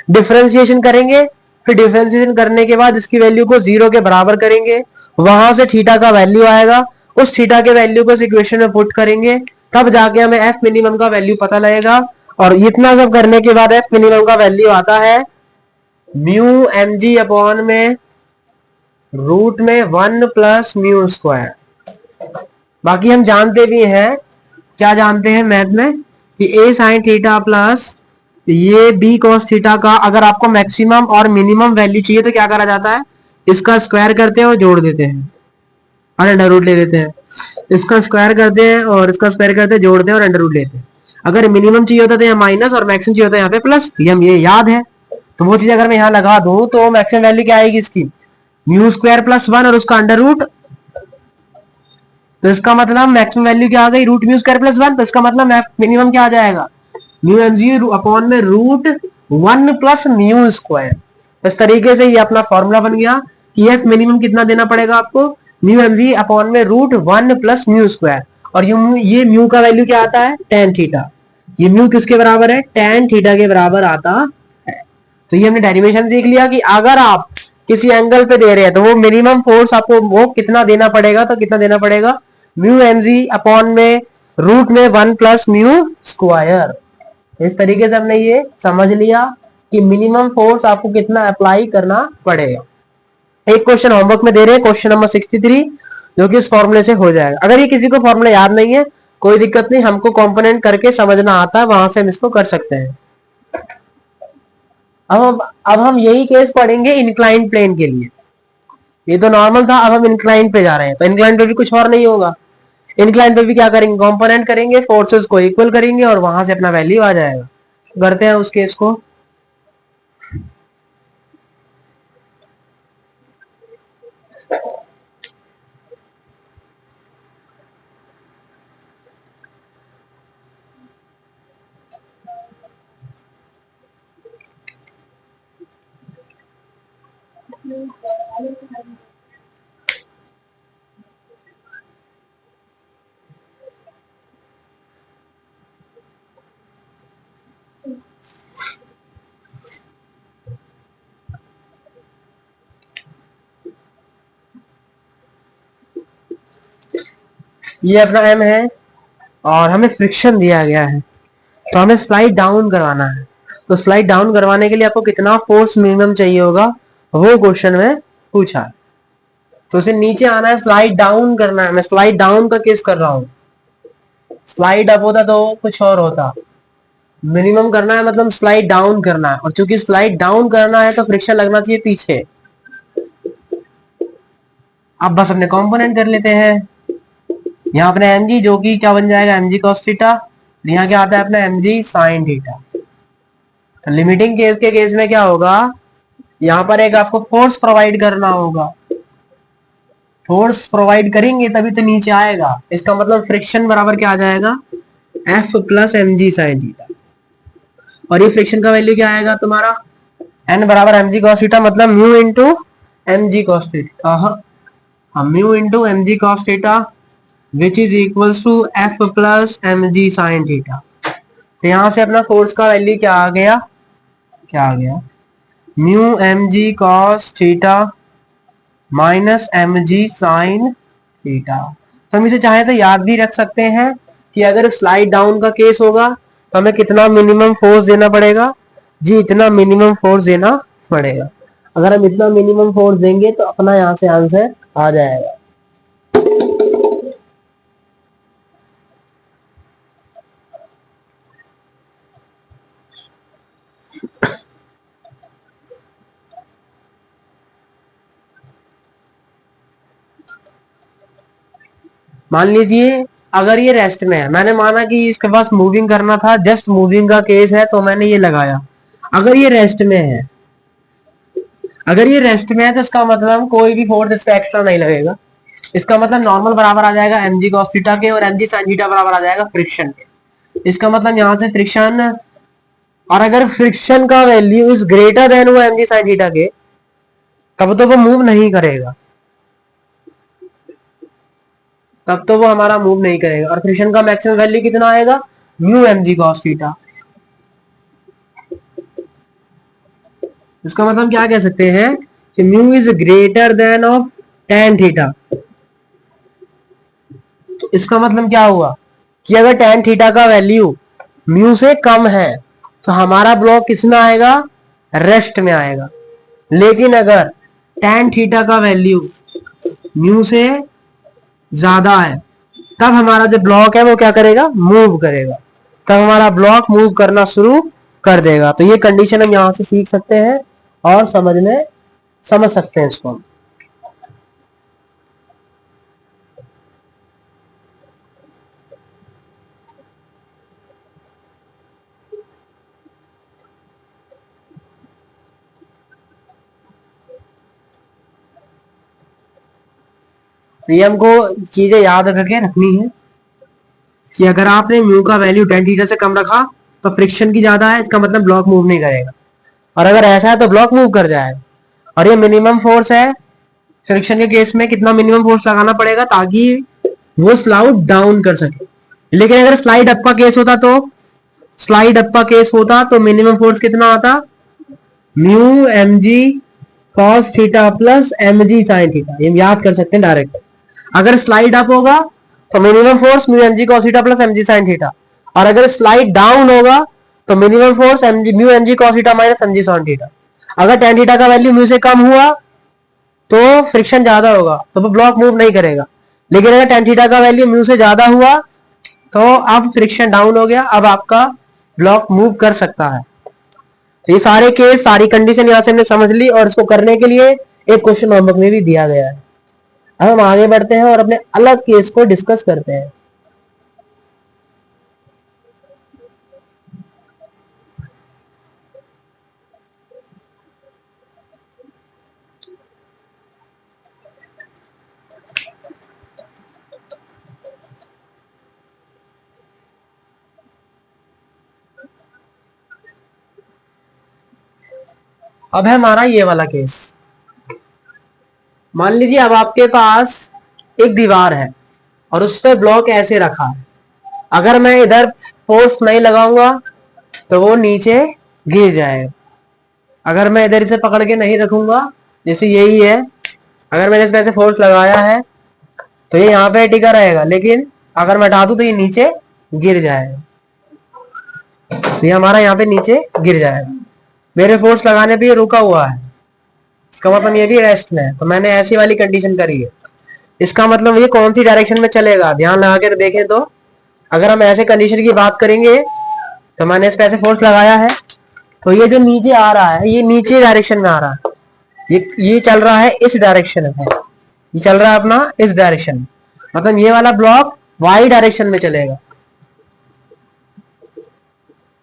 डिफरेंशिएशन करेंगे, फिर डिफरेंशिएशन करने के बाद इसकी वैल्यू को 0 के बराबर करेंगे, वहां से थीटा का वैल्यू आएगा, उस थीटा के वैल्यू को इस इक्वेशन में पुट करेंगे, तब जाके हमें एफ मिनिमम का वैल्यू पता लगेगा। और इतना सब करने के बाद एफ मिनिमम का वैल्यू आता है म्यू एम जी अपॉन में रूट में 1 प्लस म्यू स्क्वायर। बाकी हम जानते भी हैं, क्या जानते हैं मैथ में, कि ए साइन थीटा प्लस ये बी कॉस थीटा का अगर आपको मैक्सिमम और मिनिमम वैल्यू चाहिए तो क्या करा जाता है, इसका स्क्वायर करते हैं और जोड़ देते हैं और अंडर रूट ले लेते हैं। इसका स्क्वायर करते हैं और इसका स्क्वायर करते हैं, जोड़ते हैं और अंडर रूट लेते हैं। अगर मिनिमम चाहिए होता है तो यहाँ माइनस और मैक्सिमम चाहिए होता है यहाँ पे प्लस, ये याद है। तो वो चीज अगर मैं यहाँ लगा दूं तो मैक्सिमम वैल्यू क्या आएगी इसकी, म्यू स्क्वायर प्लस 1 और उसका अंडर रूट। तो इसका मतलब मैक्सिमम वैल्यू क्या आ गई, रूट म्यू स्क्वायर प्लस 1। तो इसका मतलब मिनिमम क्या आ जाएगा, म्यू एम जी अपॉन में रूट 1 प्लस म्यू स्क्वायर। इस तरीके से ये अपना फॉर्मूला बन गया कि एफ मिनिमम कितना देना पड़ेगा आपको, म्यू एम जी अपॉन में रूट 1 प्लस म्यू स्क्वायर। और ये म्यू का वैल्यू क्या आता है, टेन थीटा। ये म्यू किसके बराबर है, टेन थीटा के बराबर आता है। तो ये हमने डेरिवेशन देख लिया कि अगर आप किसी एंगल पे दे रहे हैं तो वो मिनिमम फोर्स आपको वो कितना देना पड़ेगा, तो कितना देना पड़ेगा, म्यू एम जी अपॉन में रूट में 1 प्लस म्यू स्क्वायर। इस तरीके से हमने ये समझ लिया कि मिनिमम फोर्स आपको कितना अप्लाई करना पड़ेगा। एक क्वेश्चन होमवर्क में दे रहे हैं, क्वेश्चन नंबर 63, जो कि इस फॉर्मूले से हो जाएगा। अगर ये किसी को फॉर्मूला याद नहीं है कोई दिक्कत नहीं, हमको कंपोनेंट करके समझना आता है, वहां से हम इसको कर सकते हैं। अब हम यही केस पढ़ेंगे इंक्लाइन प्लेन के लिए। ये तो नॉर्मल था, अब हम इंक्लाइन पे जा रहे हैं। तो इंक्लाइन पे भी कुछ और नहीं होगा, इंक्लाइन पे भी क्या करेंगे, कंपोनेंट करेंगे, फोर्सेस को इक्वल करेंगे और वहां से अपना वैल्यू आ जाएगा। करते हैं उस केस को। ये अपना एम है और हमें फ्रिक्शन दिया गया है, तो हमें स्लाइड डाउन करवाना है। तो स्लाइड डाउन करवाने के लिए आपको कितना फोर्स मिनिमम चाहिए होगा, वो क्वेश्चन में पूछा है। तो उसे नीचे आना है, स्लाइड डाउन करना है। मैं स्लाइड डाउन का केस कर रहा हूं, स्लाइड अप होता तो कुछ और होता। मिनिमम करना है मतलब स्लाइड डाउन करना है, और चूंकि स्लाइड डाउन करना है तो फ्रिक्शन लगना चाहिए पीछे। अब बस अपने कंपोनेंट कर लेते हैं। यहाँ अपने एम जी जो कि क्या बन जाएगा, एम जी कॉस थीटा। यहाँ क्या आता है अपना एम जी साइन थीटा। तो लिमिटिंग केस के केस में क्या होगा, यहाँ पर एक आपको फोर्स प्रोवाइड करना होगा। फोर्स प्रोवाइड करेंगे तभी तो नीचे आएगा। इसका मतलब फ्रिक्शन बराबर क्या आ जाएगा, F plus M G sine theta. और ये फ्रिक्शन का वैल्यू क्या आएगा तुम्हारा, एन बराबर एम जी कॉस थीटा, मतलब mu into M G cos theta. Mu into M G cos theta which is equals to F plus M G sine theta. तो यहां से अपना फोर्स का वैल्यू क्या आ गया, mu M G cos theta minus M G sine theta. तो हम इसे चाहे तो याद भी रख सकते हैं कि अगर स्लाइड डाउन का केस होगा तो हमें कितना मिनिमम फोर्स देना पड़ेगा जी, इतना मिनिमम फोर्स देना पड़ेगा। अगर हम इतना मिनिमम फोर्स देंगे तो अपना यहां से आंसर आ जाएगा। मान लीजिए अगर ये रेस्ट में है, मैंने माना कि इसके पास मूविंग करना था, जस्ट मूविंग का केस है तो मैंने ये लगाया। अगर ये रेस्ट में है, अगर ये रेस्ट में है तो इसका मतलब कोई भी फोर्स इस पे एक्स्ट्रा नहीं लगेगा। इसका मतलब नॉर्मल बराबर आ जाएगा mg cos थीटा के, और mg sin थीटा बराबर आ जाएगा फ्रिक्शन के। इसका मतलब यहां से फ्रिक्शन, और अगर फ्रिक्शन का वैल्यू इज ग्रेटर देन वो mg sin थीटा के, तब तो वो मूव नहीं करेगा, तब तो वो हमारा मूव नहीं करेगा। और फ्रिक्शन का मैक्सिमम वैल्यू कितना आएगा, म्यू mg cos थीटा। इसका मतलब क्या कह सकते हैं कि mu is greater than of tan theta. तो इसका मतलब क्या हुआ कि अगर tan थीटा का वैल्यू म्यू से कम है तो हमारा ब्लॉक किसमें आएगा, रेस्ट में आएगा। लेकिन अगर tan थीटा का वैल्यू म्यू से ज्यादा है, तब हमारा जो ब्लॉक है वो क्या करेगा, मूव करेगा। तब हमारा ब्लॉक मूव करना शुरू कर देगा। तो ये कंडीशन हम यहां से सीख सकते हैं और समझ सकते हैं इसको। तो ये हमको चीजें याद करके रखनी है कि अगर आपने म्यू का वैल्यू tan थीटा से कम रखा तो फ्रिक्शन की ज्यादा है, इसका मतलब ब्लॉक मूव नहीं करेगा। और अगर ऐसा है तो ब्लॉक मूव कर जाएगा। और ये मिनिमम फोर्स है, फ्रिक्शन के केस में कितना मिनिमम फोर्स लगाना पड़ेगा ताकि वो स्लाइड डाउन कर सके। लेकिन अगर स्लाइड अप का केस होता तो, स्लाइड अप का केस होता तो मिनिमम फोर्स कितना आता, mu mg cos theta plus mg sin theta. ये याद कर सकते हैं डायरेक्ट। अगर स्लाइड अप होगा तो minimum force mu mg cos theta plus mg sin theta, और अगर स्लाइड डाउन होगा तो minimum force mu mg cos theta minus mg sin theta. अगर tan थीटा का वैल्यू म्यू से कम हुआ तो फ्रिक्शन ज्यादा होगा तो वो ब्लॉक मूव नहीं करेगा। लेकिन अगर tan थीटा का वैल्यू म्यू से ज्यादा हुआ तो अब फ्रिक्शन डाउन हो गया, अब आपका ब्लॉक मूव कर सकता है। तो ये सारे केस, सारी कंडीशन यहां से हमने समझ ली, और इसको करने के लिए एक क्वेश्चन होमवर्क में भी दिया गया है। अब हम आगे बढ़ते हैं और अपने अलग केस को डिस्कस करते हैं। अब है हमारा ये वाला केस। मान लीजिए अब आपके पास एक दीवार है और उस पर ब्लॉक ऐसे रखा है। अगर मैं इधर फोर्स नहीं लगाऊंगा तो वो नीचे गिर जाएगा। अगर मैं इधर इसे पकड़ के नहीं रखूंगा, जैसे यही है, अगर मैंने इस पे ऐसे फोर्स लगाया है तो ये यहाँ पे टिका रहेगा, लेकिन अगर मैं हटा दूं तो ये नीचे गिर जाएगा। तो ये हमारा यहाँ पे नीचे गिर जाएगा। मेरे फोर्स लगाने पे ये रुका हुआ है, इसका मतलब ये भी रेस्ट में है। तो मैंने ऐसी वाली कंडीशन करी है। इसका मतलब ये कौन सी डायरेक्शन में चलेगा, ध्यान लगा कर देखें तो अगर हम ऐसे कंडीशन की बात करेंगे तो मैंने इस पे ऐसे फोर्स लगाया है तो ये जो नीचे आ रहा है ये नीचे डायरेक्शन में आ रहा है। ये चल रहा है इस डायरेक्शन में, ये चल रहा है अपना इस डायरेक्शन में। मतलब ये वाला ब्लॉक वाई डायरेक्शन में चलेगा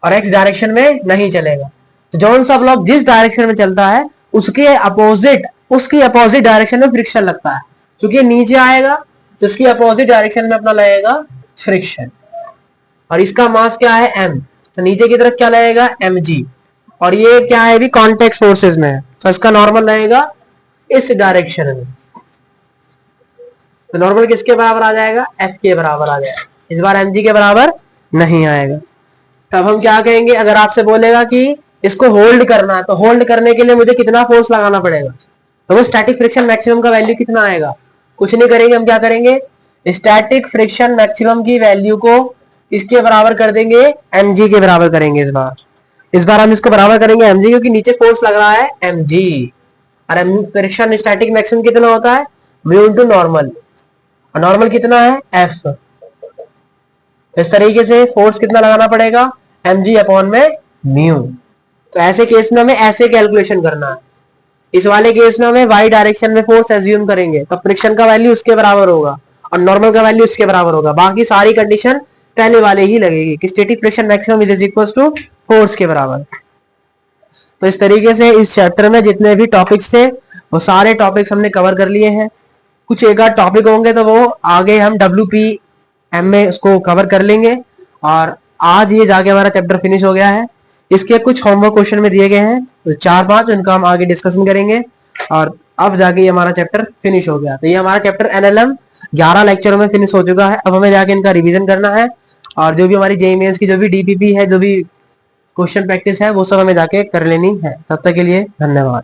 और एक्स डायरेक्शन में नहीं चलेगा। तो जौन सा ब्लॉक जिस डायरेक्शन में चलता है उसके अपोजिट, उसकी अपोजिट डायरेक्शन में फ्रिक्शन लगता है। क्योंकि नीचे आएगा तो इसकी अपोजिट डायरेक्शन में अपना लगेगा फ्रिक्शन। और इसका मास क्या है, m, तो नीचे की तरफ क्या लगेगा, mg। और ये क्या है, भी कॉन्टेक्ट फोर्सेस में है तो इसका नॉर्मल लगेगा इस डायरेक्शन में। तो नॉर्मल किसके बराबर आ जाएगा, f के बराबर आ जाएगा। इस बार mg के बराबर नहीं आएगा। तब हम क्या कहेंगे, अगर आपसे बोलेगा कि इसको होल्ड करना है तो होल्ड करने के लिए मुझे कितना फोर्स लगाना पड़ेगा, तो वो स्टैटिक फ्रिक्शन मैक्सिमम का वैल्यू कितना आएगा। कुछ नहीं करेंगे, हम क्या करेंगे, स्टैटिक फ्रिक्शन मैक्सिमम की वैल्यू को इसके बराबर कर देंगे, mg के बराबर करेंगे। इस बार हम इसको बराबर करेंगे mg, क्योंकि नीचे फोर्स लग रहा है mg। और फ्रिक्शन स्टैटिक मैक्सिमम कितना होता है, म्यू इनटू नॉर्मल, और नॉर्मल कितना है, एफ। इस तरीके से फोर्स कितना लगाना पड़ेगा, mg अपॉन में म्यू। तो ऐसे केस में हमें ऐसे कैलकुलेशन करना है। इस वाले केस में हमें वाई डायरेक्शन में फोर्स एज्यूम करेंगे तो फ्रिक्शन का वैल्यू उसके बराबर होगा और नॉर्मल का वैल्यू इसके बराबर होगा। बाकी सारी कंडीशन पहले वाले ही लगेगी कि static friction maximum is equal to force के बराबर। तो इस तरीके से इस चैप्टर में जितने भी टॉपिक्स थे वो सारे टॉपिक्स हमने कवर कर लिए हैं। कुछ एक आध टॉपिक होंगे तो वो आगे हम WPM में उसको कवर कर लेंगे। और आज ये जाके हमारा चैप्टर फिनिश हो गया है। इसके कुछ होमवर्क क्वेश्चन में दिए गए हैं तो 4-5 उनका हम आगे डिस्कशन करेंगे। और अब जाके ये हमारा चैप्टर फिनिश हो गया। तो ये हमारा चैप्टर NLM 11 लेक्चरों में फिनिश हो चुका है। अब हमें जाके इनका रिवीजन करना है और जो भी हमारी JEE मेंस की जो भी DPP है, जो भी क्वेश्चन प्रैक्टिस है, वो सब हमें जाके कर लेनी है। तब तक के लिए धन्यवाद।